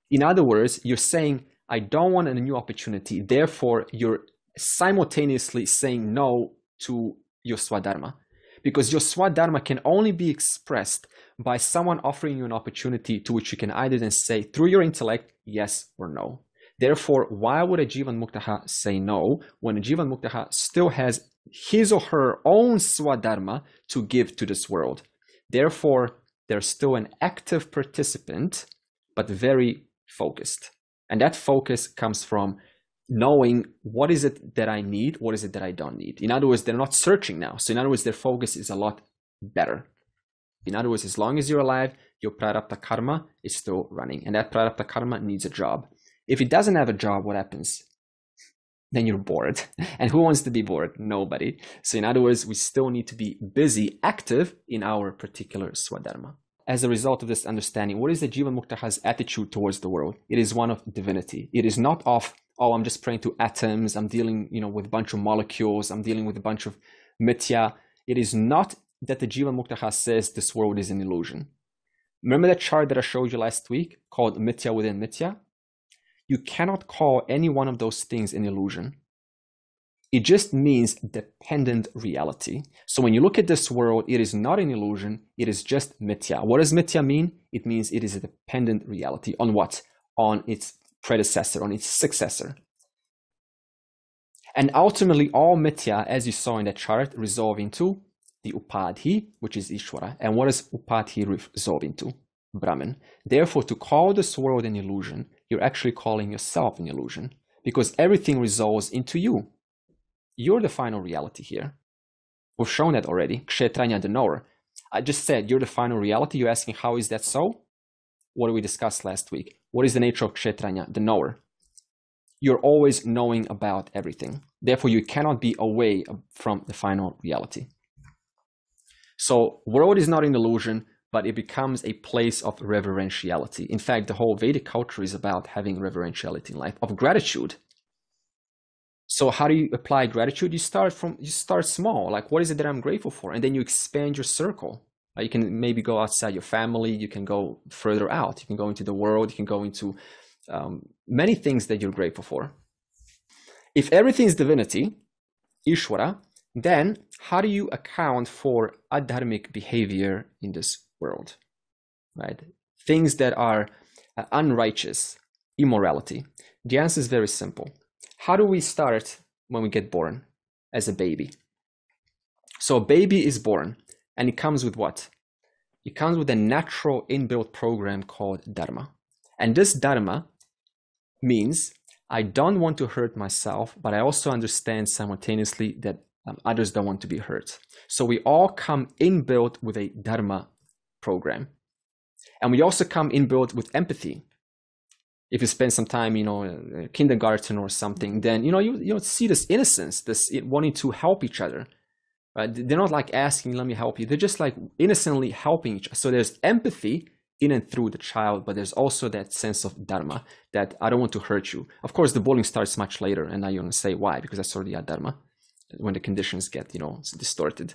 In other words, you're saying, I don't want a new opportunity. Therefore, you're simultaneously saying no to your Swadharma. Because your Swadharma can only be expressed by someone offering you an opportunity to which you can either then say through your intellect, yes or no. Therefore, why would a Jivan Muktaha say no when a Jivan Muktaha still has his or her own Swadharma to give to this world? Therefore, they're still an active participant, but very focused. And that focus comes from knowing what is it that I need, what is it that I don't need. In other words, they're not searching now. So in other words, their focus is a lot better. In other words, as long as you're alive, your prarabdha karma is still running. And that prarabdha karma needs a job. If it doesn't have a job, what happens? Then you're bored. And who wants to be bored? Nobody. So in other words, we still need to be busy, active in our particular Swadharma. As a result of this understanding, what is the Jivan Muktaha's attitude towards the world? It is one of divinity. It is not of, oh, I'm just praying to atoms, I'm dealing, with a bunch of molecules, I'm dealing with a bunch of mithya. It is not that the Jivan Muktaha says this world is an illusion. Remember that chart that I showed you last week called mithya within mithya? You cannot call any one of those things an illusion. It just means dependent reality. So when you look at this world, it is not an illusion, it is just mithya. What does mithya mean? It means it is a dependent reality. On what? On its predecessor, on its successor. And ultimately, all mithya, as you saw in that chart, resolve into the upadhi, which is Ishvara. And what does upadhi resolve into? Brahman. Therefore, to call this world an illusion, you're actually calling yourself an illusion, because everything resolves into you. You're the final reality here. We've shown that already. Kshetranya, the knower. I just said you're the final reality. You're asking, how is that so? What did we discuss last week? What is the nature of Kshetranya, the knower? You're always knowing about everything. Therefore, you cannot be away from the final reality. So, world is not an illusion, but it becomes a place of reverentiality. In fact, the whole Vedic culture is about having reverentiality in life, of gratitude. So how do you apply gratitude? You start small. Like, what is it that I'm grateful for? And then you expand your circle. You can maybe go outside your family. You can go further out. You can go into the world. You can go into many things that you're grateful for. If everything is divinity, Ishvara, then how do you account for adharmic behavior in this world, right? Things that are unrighteous, immorality. The answer is very simple. How do we start when we get born as a baby? So a baby is born, and it comes with what? It comes with a natural inbuilt program called dharma. And this dharma means I don't want to hurt myself, but I also understand simultaneously that others don't want to be hurt. So we all come inbuilt with a dharma program. And we also come inbuilt with empathy. If you spend some time, in kindergarten or something, then, you see this innocence, this wanting to help each other. Right? They're not like asking, let me help you. They're just like innocently helping each other. So there's empathy in and through the child, but there's also that sense of dharma, that I don't want to hurt you. Of course, the bullying starts much later, and now you're going to say why, because that's already adharma, when the conditions get, distorted,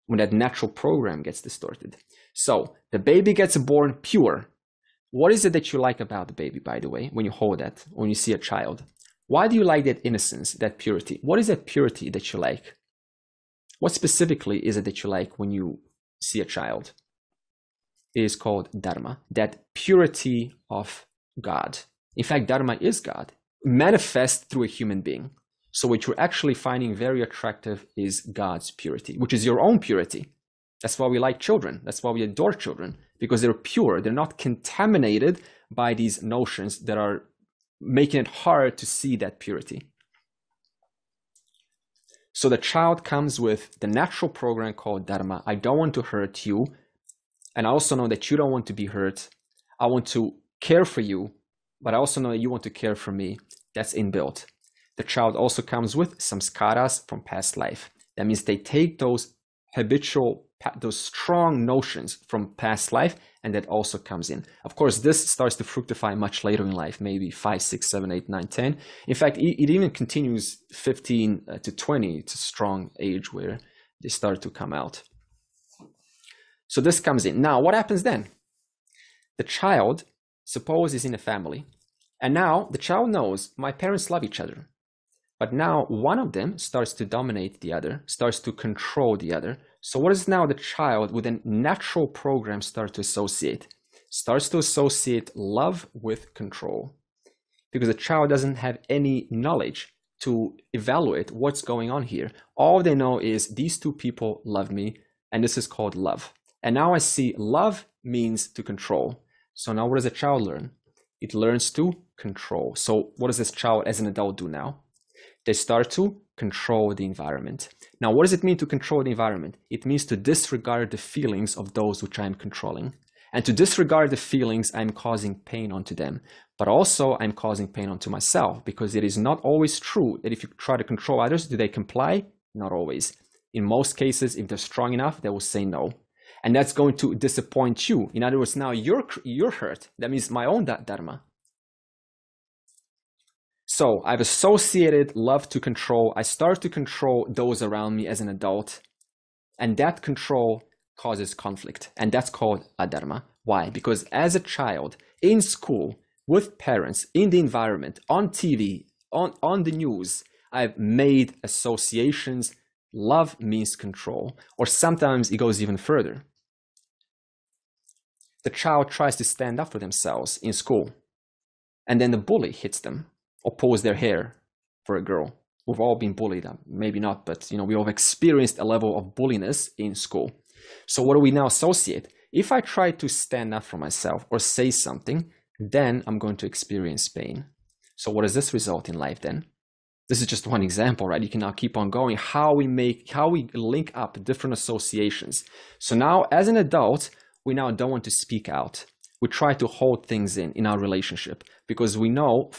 when that natural program gets distorted. So the baby gets born pure. What is it that you like about the baby, by the way, when you hold that, when you see a child? Why do you like that innocence, that purity? What is that purity that you like? What specifically is it that you like when you see a child? It is called dharma, that purity of God. In fact, dharma is God, manifest through a human being. So what you're actually finding very attractive is God's purity, which is your own purity. That's why we like children. That's why we adore children, because they're pure. They're not contaminated by these notions that are making it hard to see that purity. So the child comes with the natural program called dharma. I don't want to hurt you. And I also know that you don't want to be hurt. I want to care for you, but I also know that you want to care for me. That's inbuilt. The child also comes with samskaras from past life. That means they take those habitual, those strong notions from past life, and that also comes in. Of course, this starts to fructify much later in life, maybe 5, 6, 7, 8, 9, 10. In fact, it even continues 15 to 20. It's a strong age where they start to come out. So this comes in. Now, what happens then? The child, suppose, is in a family. And now the child knows my parents love each other. But now one of them starts to dominate the other, starts to control the other. So what does now the child with a natural program start to associate? Starts to associate love with control. Because the child doesn't have any knowledge to evaluate what's going on here. All they know is these two people love me, and this is called love. And now I see love means to control. So now what does a child learn? It learns to control. So what does this child as an adult do now? They start to control the environment. Now, what does it mean to control the environment? It means to disregard the feelings of those which I'm controlling. And to disregard the feelings, I'm causing pain onto them. But also, I'm causing pain onto myself, because it is not always true that if you try to control others, do they comply? Not always. In most cases, if they're strong enough, they will say no. And that's going to disappoint you. In other words, now you're hurt. That means my own dharma. So I've associated love to control. I start to control those around me as an adult. And that control causes conflict. And that's called adharma. Why? Because as a child, in school, with parents, in the environment, on TV, on the news, I've made associations. Love means control. Or sometimes it goes even further. The child tries to stand up for themselves in school. And then the bully hits them. Or pulls their hair for a girl. We've all been bullied, maybe not, but we all experienced a level of bulliness in school. So what do we now associate? If I try to stand up for myself or say something, then I'm going to experience pain. So what does this result in life then? This is just one example, right? You can now keep on going, how we link up different associations. So now as an adult, we now don't want to speak out. We try to hold things in our relationship because we know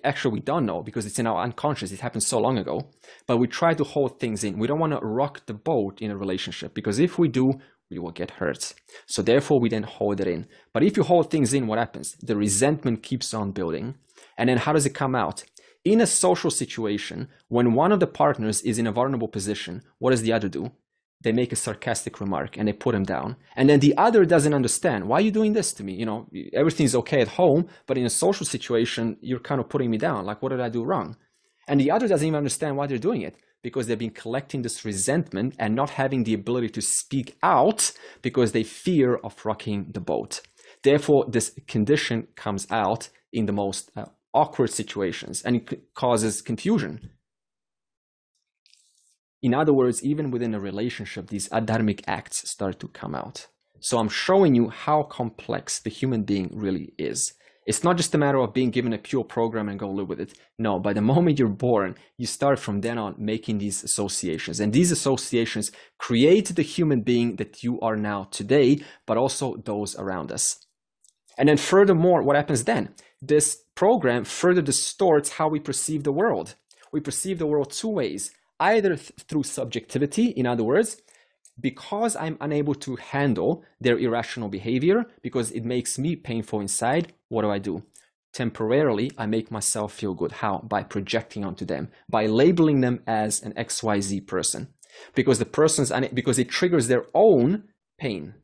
actually we don't know because it's in our unconscious. It happened so long ago, but we try to hold things in. We don't want to rock the boat in a relationship because if we do, we will get hurt. So therefore we then hold it in. But if you hold things in, what happens? The resentment keeps on building. And then how does it come out? In a social situation, when one of the partners is in a vulnerable position, what does the other do? They make a sarcastic remark and they put him down. And then the other doesn't understand. Why are you doing this to me? You know, everything's okay at home, but in a social situation, you're kind of putting me down. Like, what did I do wrong? And the other doesn't even understand why they're doing it because they've been collecting this resentment and not having the ability to speak out because they fear of rocking the boat. Therefore, this condition comes out in the most awkward situations and it causes confusion. In other words, even within a relationship, these adharmic acts start to come out. So I'm showing you how complex the human being really is. It's not just a matter of being given a pure program and go live with it. No, by the moment you're born, you start from then on making these associations. And these associations create the human being that you are now today, but also those around us. And then furthermore, what happens then? This program further distorts how we perceive the world. We perceive the world two ways, either through subjectivity, in other words, because I'm unable to handle their irrational behavior, because it makes me painful inside, what do? Temporarily, I make myself feel good. How? By projecting onto them, by labeling them as an XYZ person, because because it triggers their own pain,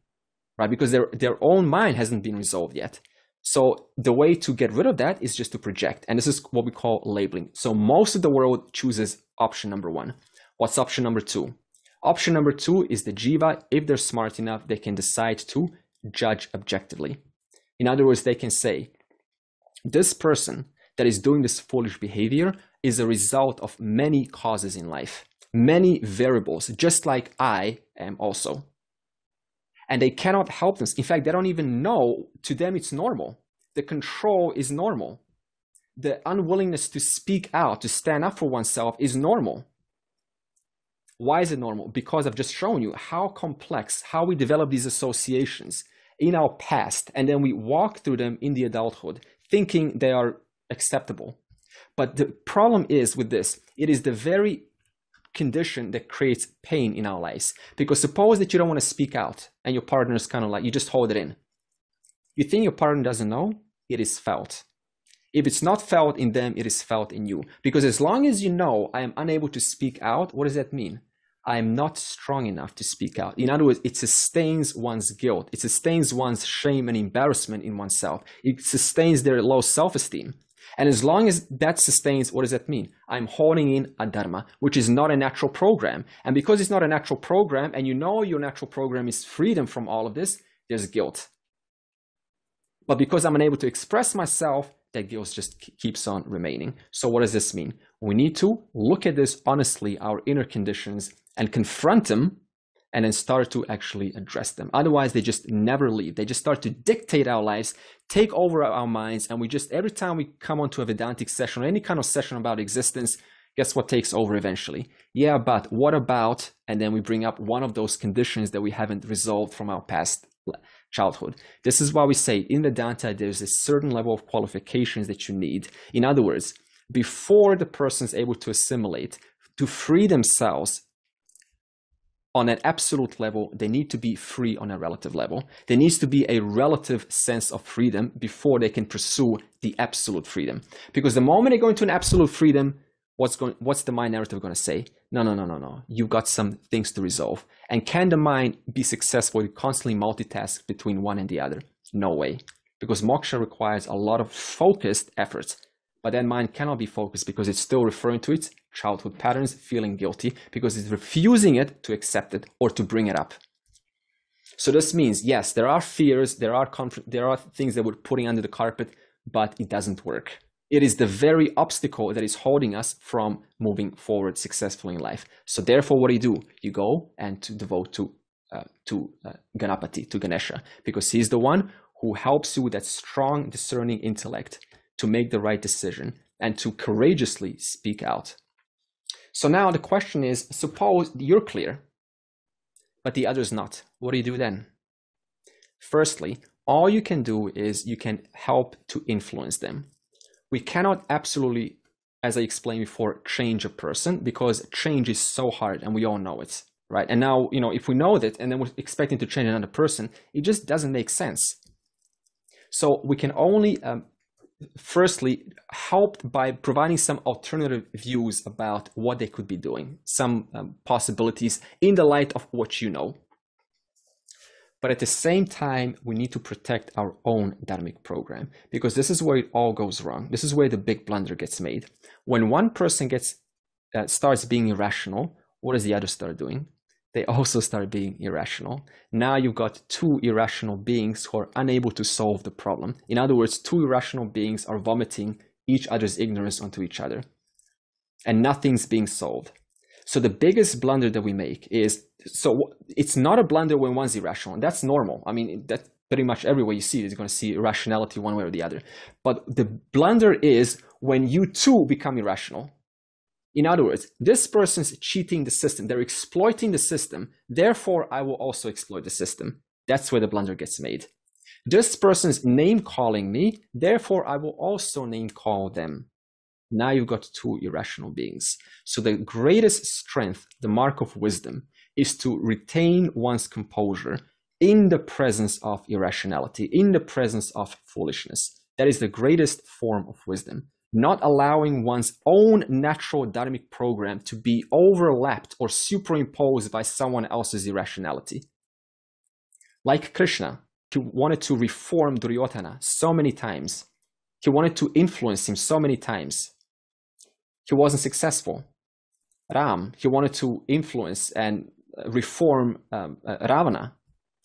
right? Because their own mind hasn't been resolved yet. So the way to get rid of that is just to project. And this is what we call labeling. So most of the world chooses option number one. What's option number two? Option number two is the jiva. If they're smart enough, they can decide to judge objectively. In other words, they can say, this person that is doing this foolish behavior is a result of many causes in life, many variables, just like I am also. And they cannot help them. In fact, they don't even know. To them, it's normal. The control is normal. The unwillingness to speak out, to stand up for oneself is normal. Why is it normal? Because I've just shown you how complex, how we develop these associations in our past, and then we walk through them in the adulthood, thinking they are acceptable. But the problem is with this, it is the very condition that creates pain in our lives. Because suppose that you don't want to speak out and your partner is kind of like, you just hold it in. You think your partner doesn't know? It is felt. If it's not felt in them, it is felt in you. Because as long as you know I am unable to speak out, what does that mean? I am not strong enough to speak out. In other words, it sustains one's guilt. It sustains one's shame and embarrassment in oneself. It sustains their low self-esteem. And as long as that sustains, what does that mean? I'm holding in a dharma, which is not a natural program. And because it's not a natural program, and you know your natural program is freedom from all of this, there's guilt. But because I'm unable to express myself, that guilt just keeps on remaining. So what does this mean? We need to look at this honestly, our inner conditions, and confront them, and then start to actually address them. Otherwise, they just never leave. They just start to dictate our lives, take over our minds, and we just, every time we come onto a Vedantic session or any kind of session about existence, guess what takes over eventually? Yeah, but what about, and then we bring up one of those conditions that we haven't resolved from our past childhood. This is why we say in Vedanta, there's a certain level of qualifications that you need. In other words, before the person's able to assimilate, to free themselves on an absolute level, they need to be free on a relative level. There needs to be a relative sense of freedom before they can pursue the absolute freedom. Because the moment they go into an absolute freedom, what's the mind narrative going to say? No. You've got some things to resolve. And can the mind be successful to constantly multitask between one and the other? No way. Because moksha requires a lot of focused efforts. But that mind cannot be focused because it's still referring to its childhood patterns, feeling guilty, because it's refusing it to accept it or to bring it up. So this means, yes, there are fears, there are things that we're putting under the carpet, but it doesn't work. It is the very obstacle that is holding us from moving forward successfully in life. So therefore, what do? You go and to devote to Ganapati, to Ganesha, because he's the one who helps you with that strong, discerning intellect to make the right decision and to courageously speak out. So now the question is, suppose you're clear, but the other's not. What do you do then? Firstly, all you can do is you can help to influence them. We cannot absolutely, as I explained before, change a person, because change is so hard and we all know it, right? And now, if we know that and then we're expecting to change another person, it just doesn't make sense. So we can only, firstly, help by providing some alternative views about what they could be doing, some possibilities in the light of what you know. But at the same time, we need to protect our own dharmic program, because this is where it all goes wrong. This is where the big blunder gets made. When one person starts being irrational, what does the other start doing? They also start being irrational. Now you've got two irrational beings who are unable to solve the problem. In other words, two irrational beings are vomiting each other's ignorance onto each other, and nothing's being solved. So the biggest blunder that we make is, so it's not a blunder when one's irrational, and that's normal. I mean, that's pretty much everywhere you see it, you're going to see irrationality one way or the other. But the blunder is when you too become irrational. In other words, this person's cheating the system. They're exploiting the system. Therefore, I will also exploit the system. That's where the blunder gets made. This person's name calling me. Therefore, I will also name call them. Now you've got two irrational beings. So the greatest strength, the mark of wisdom, is to retain one's composure in the presence of irrationality, in the presence of foolishness. That is the greatest form of wisdom. Not allowing one's own natural dharmic program to be overlapped or superimposed by someone else's irrationality. Like Krishna, he wanted to reform Duryodhana so many times. He wanted to influence him so many times. He wasn't successful. Ram, he wanted to influence and reform Ravana.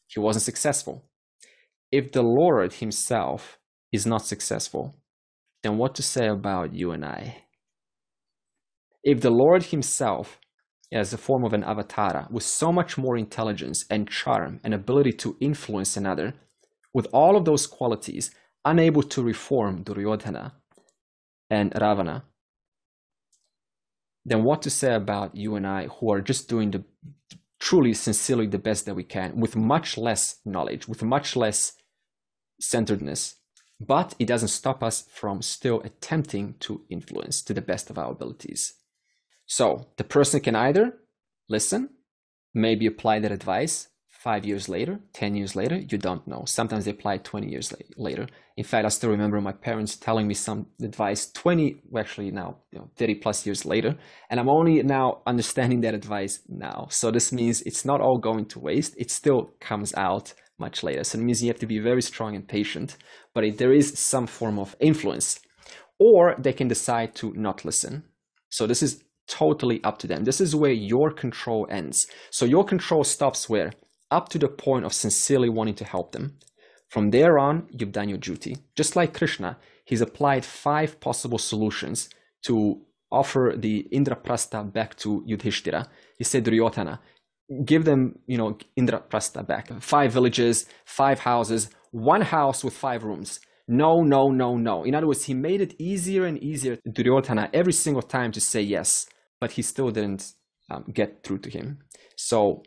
He wasn't successful. If the Lord himself is not successful, then what to say about you and I? If the Lord himself, as a form of an avatar, with so much more intelligence and charm and ability to influence another, with all of those qualities, unable to reform Duryodhana and Ravana, then what to say about you and I, who are just doing truly, sincerely the best that we can, with much less knowledge, with much less centeredness, but it doesn't stop us from still attempting to influence to the best of our abilities. So the person can either listen, maybe apply that advice 5 years later, 10 years later, you don't know. Sometimes they apply 20 years later. In fact, I still remember my parents telling me some advice 30 plus years later, and I'm only now understanding that advice now. So this means it's not all going to waste. It still comes out much later. So it means you have to be very strong and patient, but there is some form of influence. Or they can decide to not listen. So this is totally up to them. This is where your control ends. So your control stops where? Up to the point of sincerely wanting to help them. From there on, you've done your duty. Just like Krishna, he's applied 5 possible solutions to offer the Indraprastha back to Yudhishthira. He said, Duryodhana, give them, Indraprastha back. 5 villages, 5 houses, 1 house with 5 rooms. No, no, no, no. In other words, he made it easier and easier to Duryodhana every single time to say yes, but he still didn't get through to him. So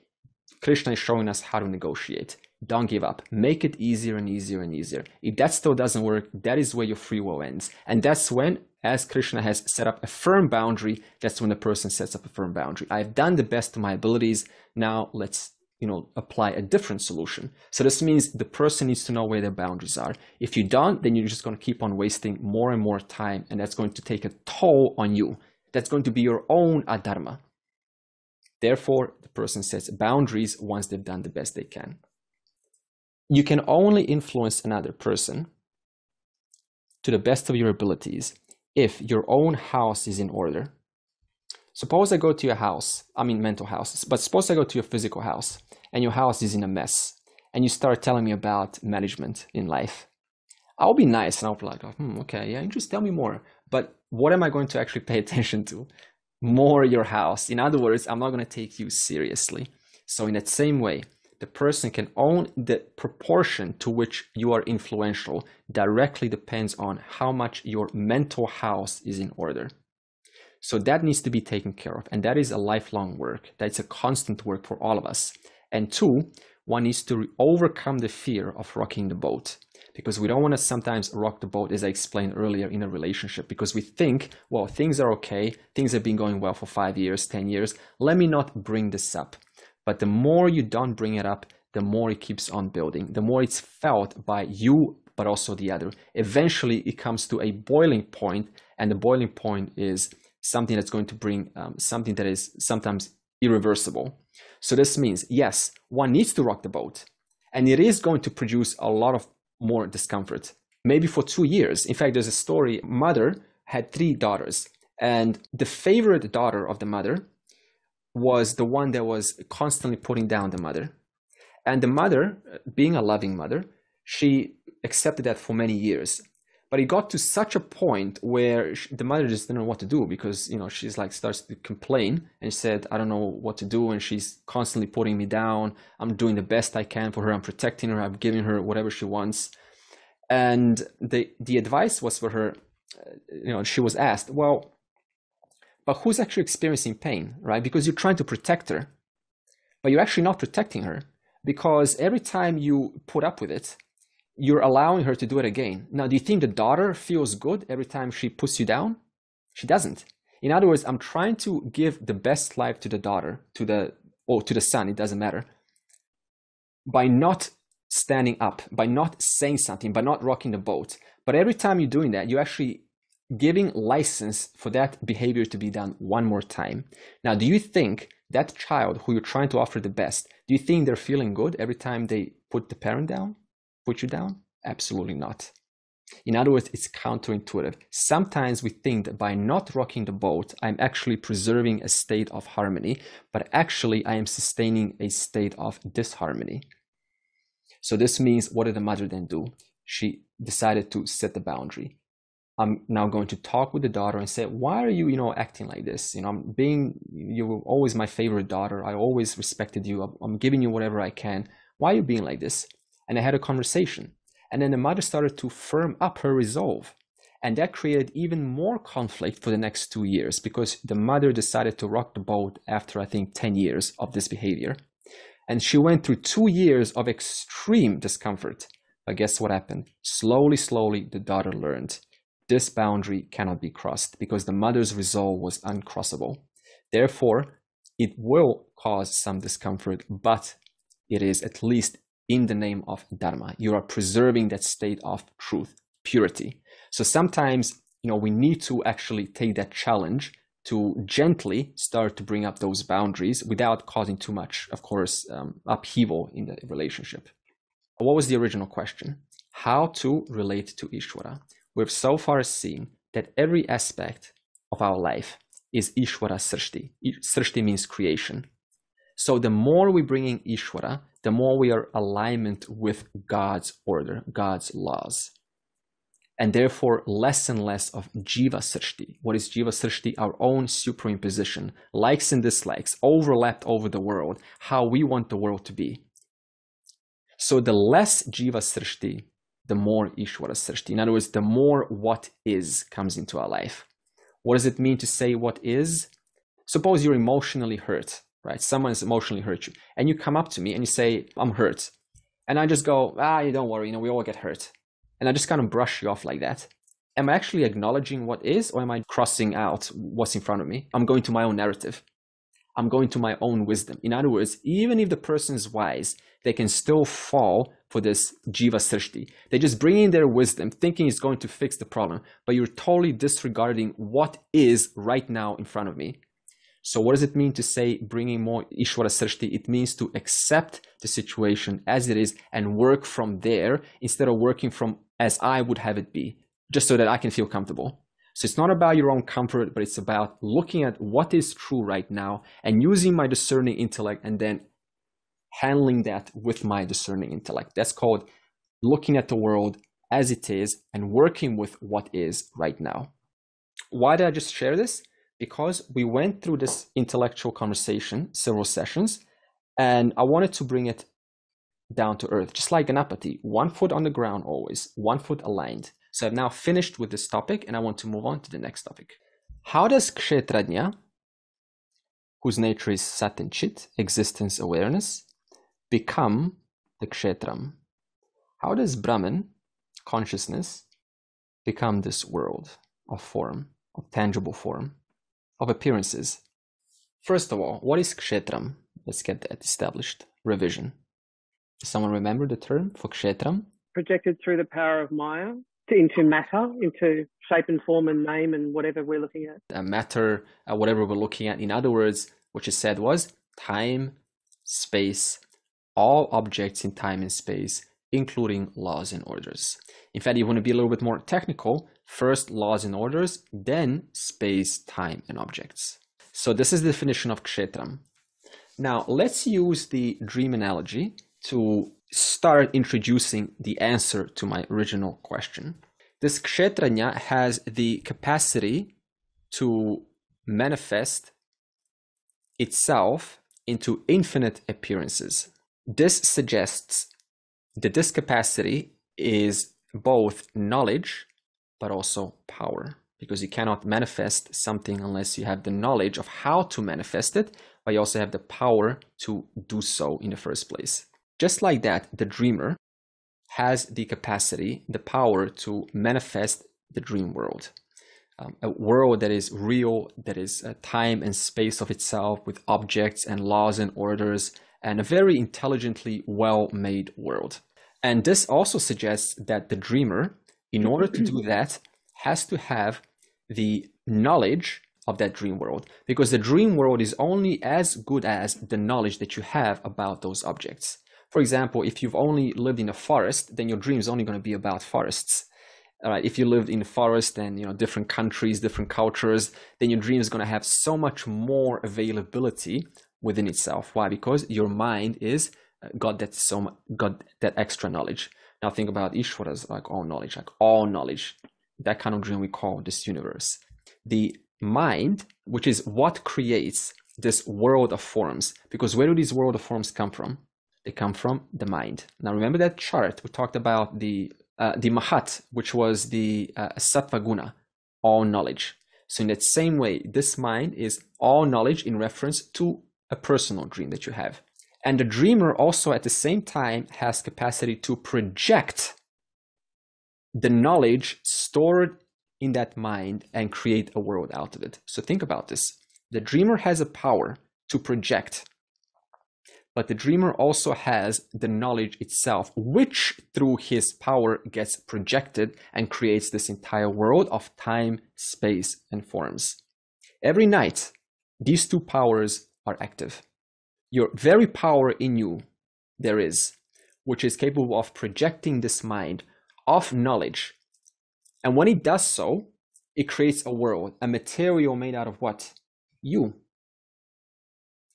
Krishna is showing us how to negotiate. Don't give up. Make it easier and easier and easier. If that still doesn't work, that is where your free will ends. And that's when, as Krishna has set up a firm boundary, that's when the person sets up a firm boundary. I've done the best of my abilities. Now let's, apply a different solution. So this means the person needs to know where their boundaries are. If you don't, then you're just going to keep on wasting more and more time, and that's going to take a toll on you. That's going to be your own adharma. Therefore, the person sets boundaries once they've done the best they can. You can only influence another person to the best of your abilities if your own house is in order. Suppose I go to your house, mental houses, but suppose I go to your physical house and your house is in a mess and you start telling me about management in life. I'll be nice and I'll be like, okay, yeah, just tell me more. But what am I going to actually pay attention to? More your house. In other words, I'm not going to take you seriously. So in that same way, the person can own the proportion to which you are influential directly depends on how much your mental house is in order. So that needs to be taken care of. And that is a lifelong work. That's a constant work for all of us. And two, one needs to overcome the fear of rocking the boat, because we don't want to sometimes rock the boat, as I explained earlier, in a relationship, because we think, well, things are okay. Things have been going well for 5 years, 10 years. Let me not bring this up. But the more you don't bring it up, the more it keeps on building, the more it's felt by you, but also the other. Eventually, it comes to a boiling point, and the boiling point is something that's going to bring something that is sometimes irreversible. So this means, yes, one needs to rock the boat, and it is going to produce a lot of more discomfort, maybe for 2 years. In fact, there's a story, mother had 3 daughters, and the favorite daughter of the mother was the one that was constantly putting down the mother. And the mother, being a loving mother, she accepted that for many years. But it got to such a point where the mother just didn't know what to do, because, she's like, starts to complain and said, I don't know what to do. And she's constantly putting me down. I'm doing the best I can for her. I'm protecting her. I'm giving her whatever she wants. And the advice was for her, she was asked, well, but who's actually experiencing pain, right? Because you're trying to protect her, but you're actually not protecting her, because every time you put up with it, you're allowing her to do it again. Now, do you think the daughter feels good every time she puts you down? She doesn't. In other words, I'm trying to give the best life to the daughter, to the son, it doesn't matter, by not standing up, by not saying something, by not rocking the boat. But every time you're doing that, you're actually giving license for that behavior to be done one more time. Now, do you think that child who you're trying to offer the best, do you think they're feeling good every time they put the parent down? Put you down? Absolutely not. In other words, it's counterintuitive. Sometimes we think that by not rocking the boat, I'm actually preserving a state of harmony, but actually I am sustaining a state of disharmony. So this means, what did the mother then do? She decided to set the boundary. I'm now going to talk with the daughter and say, why are you, acting like this? You were always my favorite daughter. I always respected you. I'm giving you whatever I can. Why are you being like this? And I had a conversation. And then the mother started to firm up her resolve. And that created even more conflict for the next 2 years, because the mother decided to rock the boat after, I think, 10 years of this behavior. And she went through 2 years of extreme discomfort. But guess what happened? Slowly, the daughter learned this boundary cannot be crossed, because the mother's resolve was uncrossable. Therefore, it will cause some discomfort, but it is at least in the name of Dharma. You are preserving that state of truth, purity. So sometimes, we need to actually take that challenge to gently start to bring up those boundaries without causing too much, of course, upheaval in the relationship. What was the original question? How to relate to Ishvara? We've so far seen that every aspect of our life is Ishvara Srishti. Srishti means creation. So the more we bring in Ishvara, the more we are alignment with God's order, God's laws. And therefore, less and less of Jiva Srishti. What is Jiva Srishti? Our own superimposition, likes and dislikes, overlapped over the world, how we want the world to be. So the less Jiva Srishti, the more Ishvara Srishti. In other words, the more what is comes into our life. What does it mean to say what is? Suppose you're emotionally hurt, right? Someone has emotionally hurt you, and you come up to me and you say, I'm hurt. And I just go, you don't worry, we all get hurt. And I just kind of brush you off like that. Am I actually acknowledging what is, or am I crossing out what's in front of me? I'm going to my own narrative. I'm going to my own wisdom. In other words, even if the person is wise, they can still fall for this Jiva Srishti. They just bring in their wisdom, thinking it's going to fix the problem, but you're totally disregarding what is right now in front of me. So what does it mean to say bringing more Ishvara Srishti? It means to accept the situation as it is and work from there instead of working from as I would have it be, just so that I can feel comfortable. So it's not about your own comfort, but it's about looking at what is true right now and using my discerning intellect and then handling that with my discerning intellect. That's called looking at the world as it is and working with what is right now. Why did I just share this? Because we went through this intellectual conversation, several sessions, and I wanted to bring it down to earth, just like Ganapati, 1 foot on the ground always, 1 foot aligned. So I've now finished with this topic and I want to move on to the next topic. How does Kshetrajna, whose nature is Sat and Chit, existence awareness, become the Kshetram? How does Brahman, consciousness, become this world of form, of tangible form, of appearances? First of all, what is Kshetram? Let's get that established. Revision. Does someone remember the term for Kshetram? Projected through the power of Maya into matter, into shape and form and name and whatever we're looking at. Matter, whatever we're looking at. In other words, what you said was time, space, all objects in time and space, including laws and orders. In fact, you want to be a little bit more technical. First laws and orders, then space, time, and objects. So this is the definition of Kshetram. Now, let's use the dream analogy to start introducing the answer to my original question. This Kshetrajna has the capacity to manifest itself into infinite appearances. This suggests that this capacity is both knowledge but also power, because you cannot manifest something unless you have the knowledge of how to manifest it, but you also have the power to do so in the first place. Just like that, the dreamer has the capacity, the power to manifest the dream world. A world that is real, that is time and space of itself, with objects and laws and orders, and a very intelligently well-made world. And this also suggests that the dreamer, in order to do that, has to have the knowledge of that dream world, because the dream world is only as good as the knowledge that you have about those objects. For example, if you've only lived in a forest, then your dream is only going to be about forests. All right, if you lived in a forest and different countries, different cultures, then your dream is going to have so much more availability within itself. Why? Because your mind is got that extra knowledge. Now think about Ishvara's like all knowledge. That kind of dream we call this universe. The mind, which is what creates this world of forms, because where do these world of forms come from? They come from the mind. Now remember that chart we talked about the Mahat, which was the Sattva Guna, all knowledge. So in that same way, this mind is all knowledge in reference to a personal dream that you have. And the dreamer also at the same time has capacity to project the knowledge stored in that mind and create a world out of it. So think about this. The dreamer has a power to project, but the dreamer also has the knowledge itself, which through his power gets projected and creates this entire world of time, space, and forms. Every night, these two powers are active. Your very power in you, there is, which is capable of projecting this mind of knowledge. And when it does so, it creates a world, a material made out of what? You.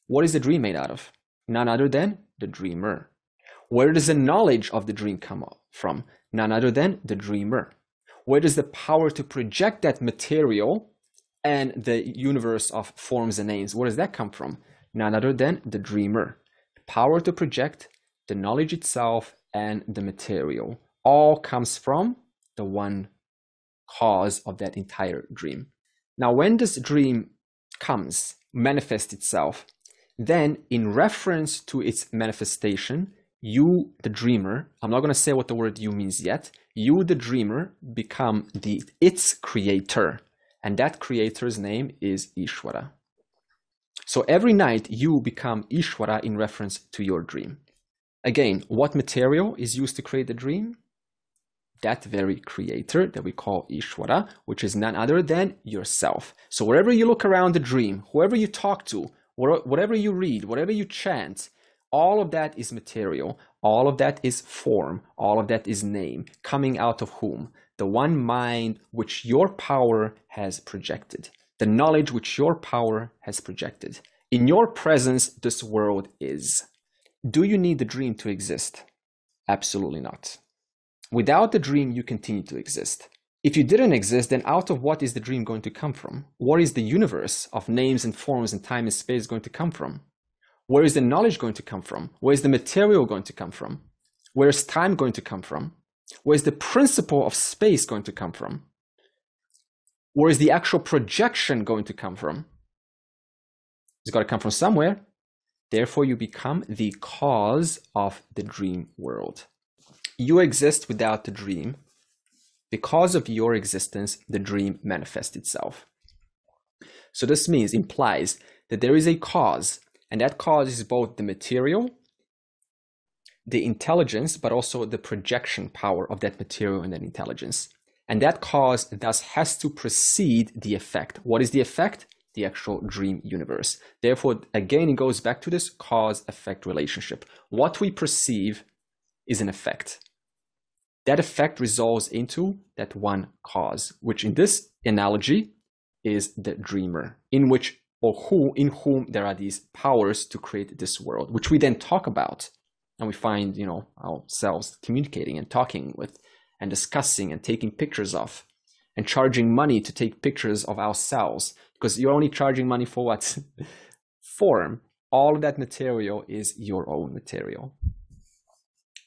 What is the dream made out of? None other than the dreamer. Where does the knowledge of the dream come from? None other than the dreamer. Where does the power to project that material and the universe of forms and names, where does that come from? None other than the dreamer. Power to project, the knowledge itself, and the material. All comes from the one cause of that entire dream. Now, when this dream comes, manifests itself, then in reference to its manifestation, you, the dreamer, I'm not going to say what the word you means yet, you, the dreamer, become its creator. And that creator's name is Ishvara. So every night you become Ishvara in reference to your dream. Again, what material is used to create the dream? That very creator that we call Ishvara, which is none other than yourself. So wherever you look around the dream, whoever you talk to, whatever you read, whatever you chant, all of that is material. All of that is form. All of that is name. Coming out of whom? The one mind which your power has projected. The knowledge which your power has projected. In your presence, this world is. Do you need the dream to exist? Absolutely not. Without the dream, you continue to exist. If you didn't exist, then out of what is the dream going to come from? What is the universe of names and forms and time and space going to come from? Where is the knowledge going to come from? Where is the material going to come from? Where is time going to come from? Where is the principle of space going to come from? Where is the actual projection going to come from? It's got to come from somewhere. Therefore, you become the cause of the dream world. You exist without the dream. Because of your existence, the dream manifests itself. So this implies that there is a cause, and that cause is both the material, the intelligence, but also the projection power of that material and that intelligence. And that cause thus has to precede the effect. What is the effect? The actual dream universe. Therefore, again, it goes back to this cause-effect relationship. What we perceive is an effect. That effect resolves into that one cause, which in this analogy is the dreamer, in whom there are these powers to create this world, which we then talk about, and we find, ourselves communicating and talking with and discussing and taking pictures of and charging money to take pictures of ourselves, because you're only charging money for what? Form. All of that material is your own material.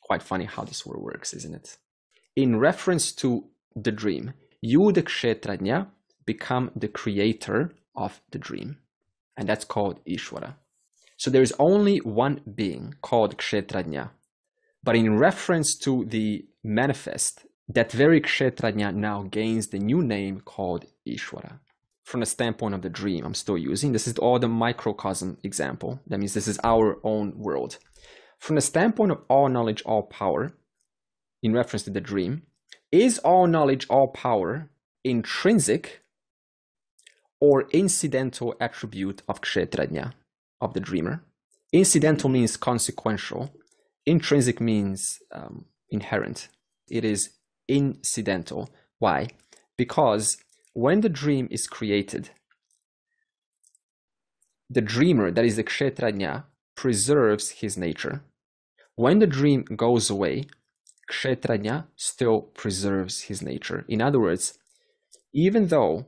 Quite funny how this world works, isn't it? In reference to the dream, you, the Kshetrajna, become the creator of the dream. And that's called Ishvara. So there is only one being called Kshetrajna. But in reference to the manifest, that very Kshetrajna now gains the new name called Ishvara. From the standpoint of the dream, I'm still using, this is all the microcosm example. That means this is our own world. From the standpoint of all knowledge, all power, in reference to the dream, is all knowledge, all power intrinsic or incidental attribute of Kshetrajna, of the dreamer? Incidental means consequential. Intrinsic means inherent. It is incidental. Why? Because when the dream is created, the dreamer, that is the Kshetrajna, preserves his nature. When the dream goes away, Kshetrajna still preserves his nature. In other words, even though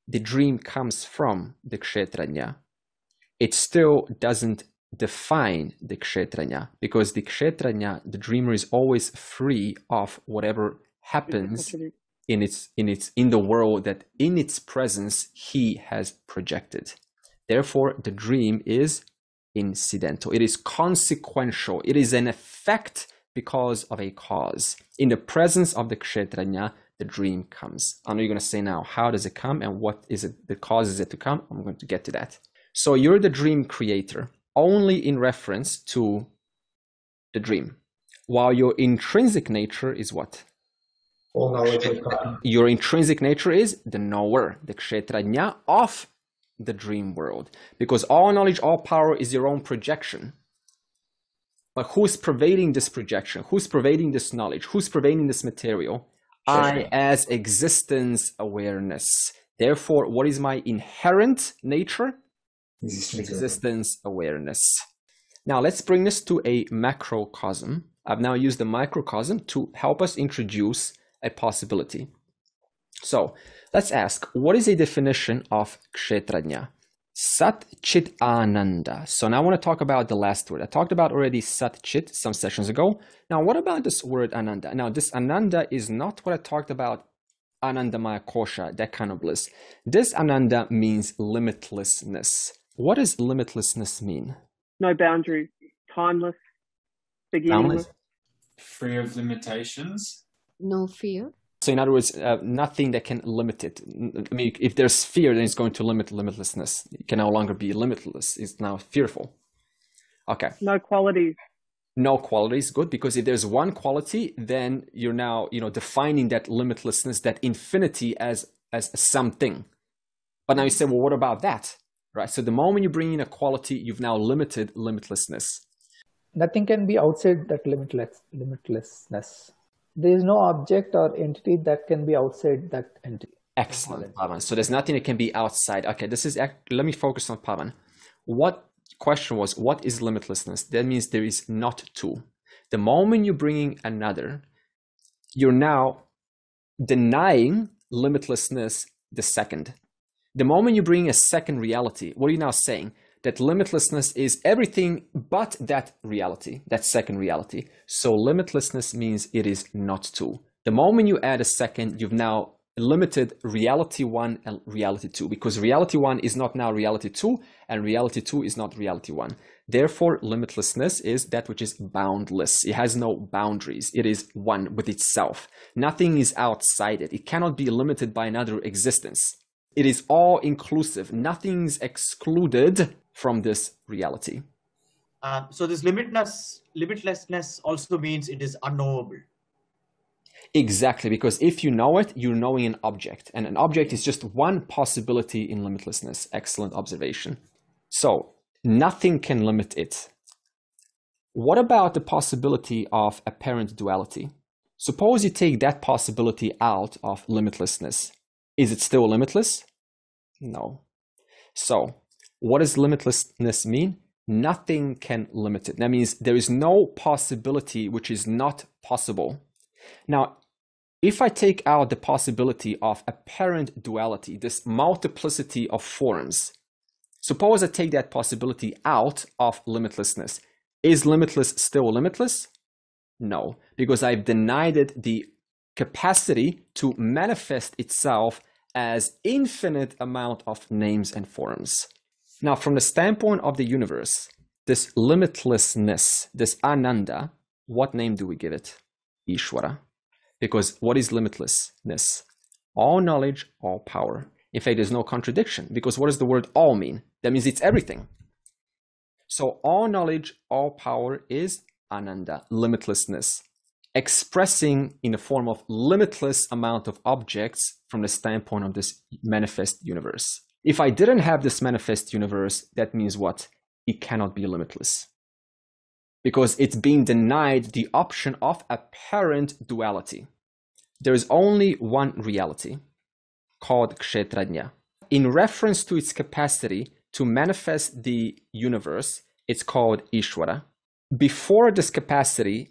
the dream comes from the Kshetrajna, it still doesn't define the Kshetrajna, because the Kshetrajna, the dreamer, is always free of whatever happens in the world that in its presence he has projected. Therefore, the dream is incidental. It is consequential. It is an effect because of a cause. In the presence of the Kshetrajna, the dream comes. I know you're going to say now, how does it come and what is it, the cause is it to come? I'm going to get to that. So you're the dream creator only in reference to the dream, while your intrinsic nature is what? All knowledge of God. Your intrinsic nature is the knower, the Kshetrajna of the dream world, because all knowledge, all power is your own projection. But who's pervading this projection? Who's pervading this knowledge? Who's pervading this material? I, as existence awareness. Therefore, what is my inherent nature? Existence awareness. Now, let's bring this to a macrocosm. I've now used the microcosm to help us introduce a possibility. So, let's ask, what is a definition of Kshetrajna? Sat Chit Ananda. So now I want to talk about the last word. I talked about already Sat Chit some sessions ago. Now, what about this word Ananda? Now, this Ananda is not what I talked about, Anandamaya Kosha, that kind of bliss. This Ananda means limitlessness. What does limitlessness mean? No boundaries, timeless, beginningless. Free of limitations. No fear. So in other words, nothing that can limit it. I mean, if there's fear, then it's going to limit limitlessness. It can no longer be limitless. It's now fearful. Okay. No qualities. No qualities, good, because if there's one quality, then you're now, defining that limitlessness, that infinity as something. But now you say, well, what about that? Right? So the moment you bring in a quality, you've now limited limitlessness. Nothing can be outside that limitlessness. There is no object or entity that can be outside that entity. Excellent, Pavan. So there's nothing that can be outside. Okay, let me focus on Pavan. What question was, what is limitlessness? That means there is not two. The moment you're bringing another, you're now denying limitlessness the second. The moment you bring a second reality, what are you now saying? that limitlessness is everything but that reality, that second reality. So limitlessness means it is not two. The moment you add a second, you've now limited reality 1 and reality 2, because reality 1 is not now reality 2 and reality 2 is not reality 1. Therefore, limitlessness is that which is boundless. It has no boundaries. It is one with itself. Nothing is outside it. It cannot be limited by another existence. It is all inclusive. Nothing is excluded from this reality. So this limitlessness also means it is unknowable. Exactly, because if you know it, you're knowing an object, and an object is just one possibility in limitlessness. Excellent observation. So nothing can limit it. What about the possibility of apparent duality? Suppose you take that possibility out of limitlessness. Is it still limitless? No. So what does limitlessness mean? Nothing can limit it. That means there is no possibility which is not possible. Now, if I take out the possibility of apparent duality, this multiplicity of forms, suppose I take that possibility out of limitlessness. Is limitless still limitless? No, because I've denied it the capacity to manifest itself as infinite amount of names and forms. Now, from the standpoint of the universe, this limitlessness, this Ananda, what name do we give it? Ishvara. Because what is limitlessness? All knowledge, all power. In fact, there's no contradiction, because what does the word all mean? That means it's everything. So all knowledge, all power is Ananda, limitlessness, expressing in the form of limitless amount of objects from the standpoint of this manifest universe. If I didn't have this manifest universe, that means what? It cannot be limitless, because it's being denied the option of apparent duality. There is only one reality, called Kshetrajna. In reference to its capacity to manifest the universe, it's called Ishvara. Before this capacity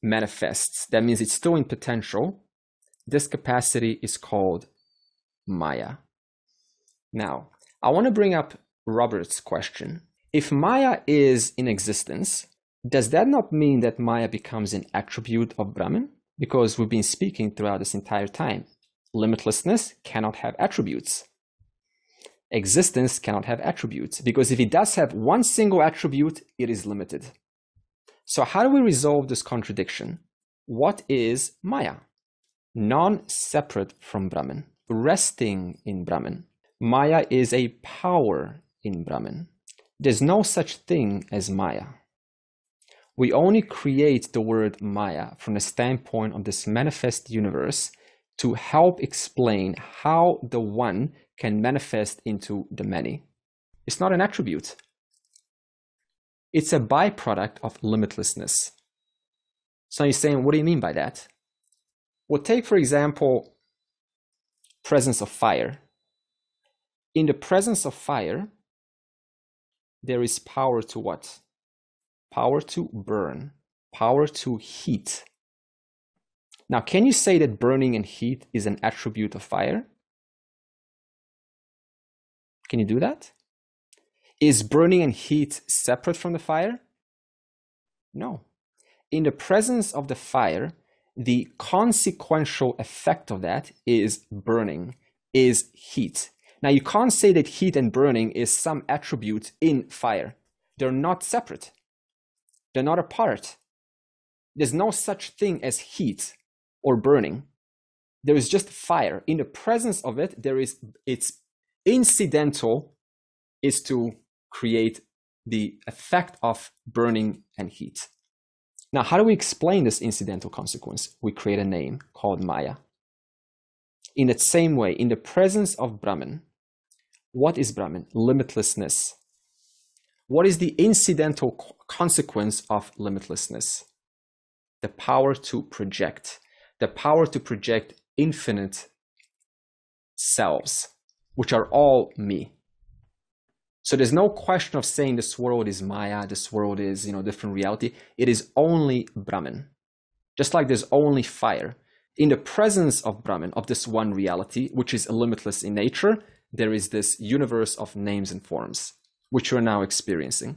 manifests, that means it's still in potential, this capacity is called Maya. Now, I want to bring up Robert's question. If Maya is in existence, does that not mean that Maya becomes an attribute of Brahman? Because we've been speaking throughout this entire time. Limitlessness cannot have attributes. Existence cannot have attributes, because if it does have one single attribute, it is limited. So how do we resolve this contradiction? What is Maya? Non-separate from Brahman, resting in Brahman. Maya is a power in Brahman. There's no such thing as Maya. We only create the word Maya from the standpoint of this manifest universe to help explain how the one can manifest into the many. It's not an attribute. It's a byproduct of limitlessness. So you're saying, what do you mean by that? Well, take, for example, presence of fire. In the presence of fire, there is power to what? Power to burn, power to heat. Now, can you say that burning and heat is an attribute of fire? Can you do that? Is burning and heat separate from the fire? No. In the presence of the fire, the consequential effect of that is burning, is heat. Now, you can't say that heat and burning is some attribute in fire. They're not separate. They're not apart. There's no such thing as heat or burning. There is just fire. In the presence of it, it's incidental is to create the effect of burning and heat. Now, how do we explain this incidental consequence? We create a name called Maya. In that same way, in the presence of Brahman, what is Brahman? Limitlessness. What is the incidental consequence of limitlessness? The power to project. The power to project infinite selves, which are all me. So there's no question of saying this world is Maya, this world is, different reality. It is only Brahman. Just like there's only fire. In the presence of Brahman, of this one reality, which is limitless in nature, there is this universe of names and forms. which we're now experiencing.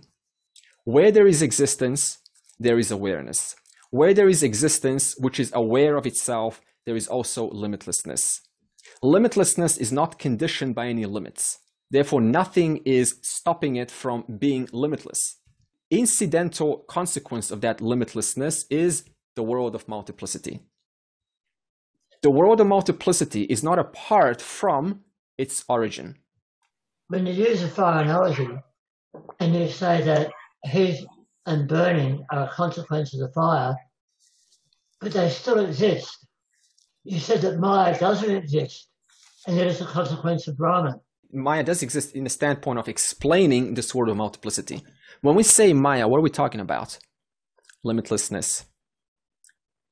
Where there is existence, there is awareness. Where there is existence, which is aware of itself, there is also limitlessness. Limitlessness is not conditioned by any limits. Therefore, nothing is stopping it from being limitless. Incidental consequence of that limitlessness is the world of multiplicity. The world of multiplicity is not apart from its origin. When you use a fire analogy and you say that heat and burning are a consequence of the fire, but they still exist. You said that Maya doesn't exist, and it is a consequence of Brahman. Maya does exist in the standpoint of explaining this world of multiplicity. When we say Maya, what are we talking about? Limitlessness.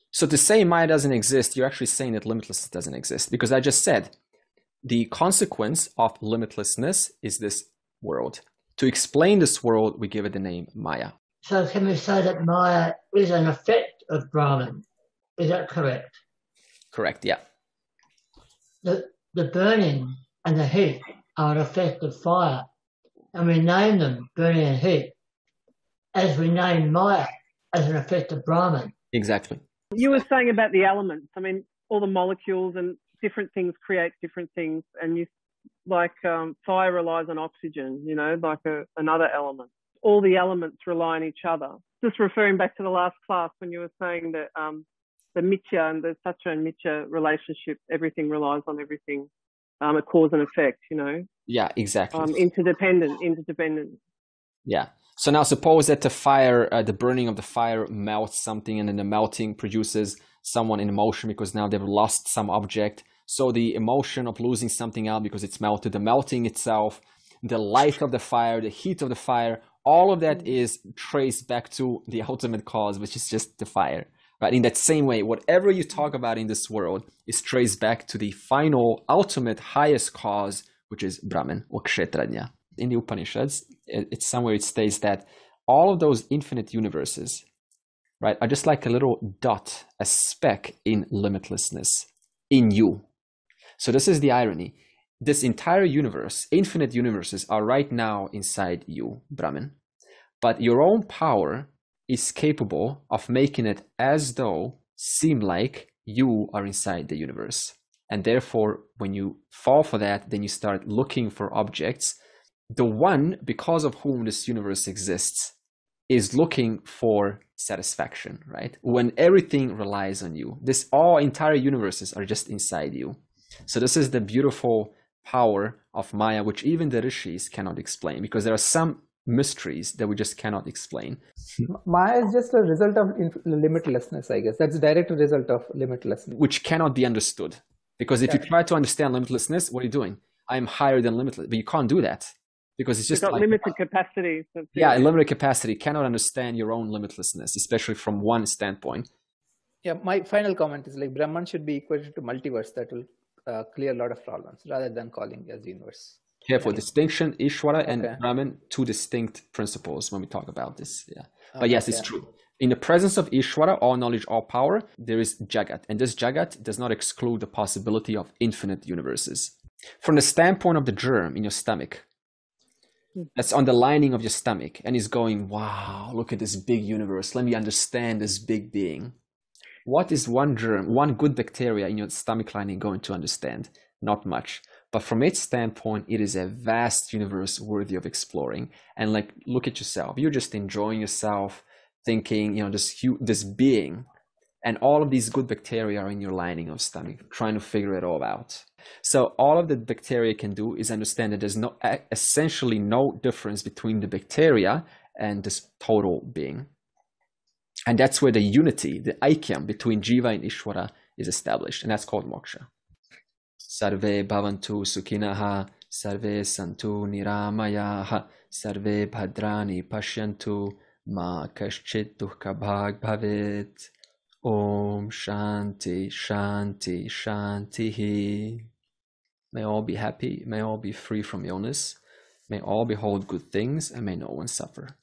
So to say Maya doesn't exist, you're actually saying that limitlessness doesn't exist. Because I just said, the consequence of limitlessness is this world. To explain this world, we give it the name Maya. So can we say that Maya is an effect of Brahman? Is that correct? Correct, yeah. The burning and the heat are an effect of fire. And we name them burning and heat as we name Maya as an effect of Brahman. Exactly. You were saying about the elements. I mean, all the molecules and different things create different things. And you, like fire relies on oxygen, you know, like another element. All the elements rely on each other. Just referring back to the last class when you were saying that the Mithya and the Satya and Mithya relationship, everything relies on everything, a cause and effect, you know. Yeah, exactly. Interdependent. Yeah. So now suppose that the fire, the burning of the fire melts something, and then the melting produces someone in emotion because now they've lost some object. So the emotion of losing something out because it's melted, the melting itself, the light of the fire, the heat of the fire, all of that is traced back to the ultimate cause, which is just the fire. Right? In that same way, whatever you talk about in this world is traced back to the final, ultimate, highest cause, which is Brahman or Kshetrajna. In the Upanishads, it's somewhere it states that all of those infinite universes, right, are just like a little dot, a speck in limitlessness, in you. So this is the irony. This entire universe, infinite universes, are right now inside you, Brahman. But your own power is capable of making it as though seem like you are inside the universe. And therefore, when you fall for that, then you start looking for objects. The one, because of whom this universe exists, is looking for satisfaction, right? When everything relies on you, this all entire universes are just inside you. So this is the beautiful power of Maya, which even the rishis cannot explain, because there are some mysteries that we just cannot explain. Maya is just a result of limitlessness, I guess. That's a direct result of limitlessness. Which cannot be understood. Because if you try to understand limitlessness, what are you doing? I'm higher than limitless. But you can't do that. Because it's just got like, limited capacity. So yeah, limited capacity. Cannot understand your own limitlessness, especially from one standpoint. Yeah, my final comment is like Brahman should be equated to multiverse. That will clear a lot of problems rather than calling as universe. Careful, distinction, Ishvara and Brahman, two distinct principles when we talk about this. Yeah, but yes, it's true. In the presence of Ishvara, all knowledge, all power, there is Jagat. And this Jagat does not exclude the possibility of infinite universes. From the standpoint of the germ in your stomach, that's on the lining of your stomach, and is going, wow, look at this big universe. Let me understand this big being. What is one germ, one good bacteria in your stomach lining going to understand? Not much. But from its standpoint, it is a vast universe worthy of exploring. And like, look at yourself. You're just enjoying yourself, thinking, you know, this being, and all of these good bacteria are in your lining of stomach, trying to figure it all out. So all of the bacteria can do is understand that there's essentially no difference between the bacteria and this total being. And that's where the unity, the aikyam between Jiva and Ishvara is established. And that's called moksha. Sarve bhavantu sukhinaha, sarve santu niramayaha, sarve bhadrani pashyantu, ma kaschit dukkha bhag bhavet. Om Shanti, Shanti, Shanti. May all be happy, may all be free from illness, may all behold good things, and may no one suffer.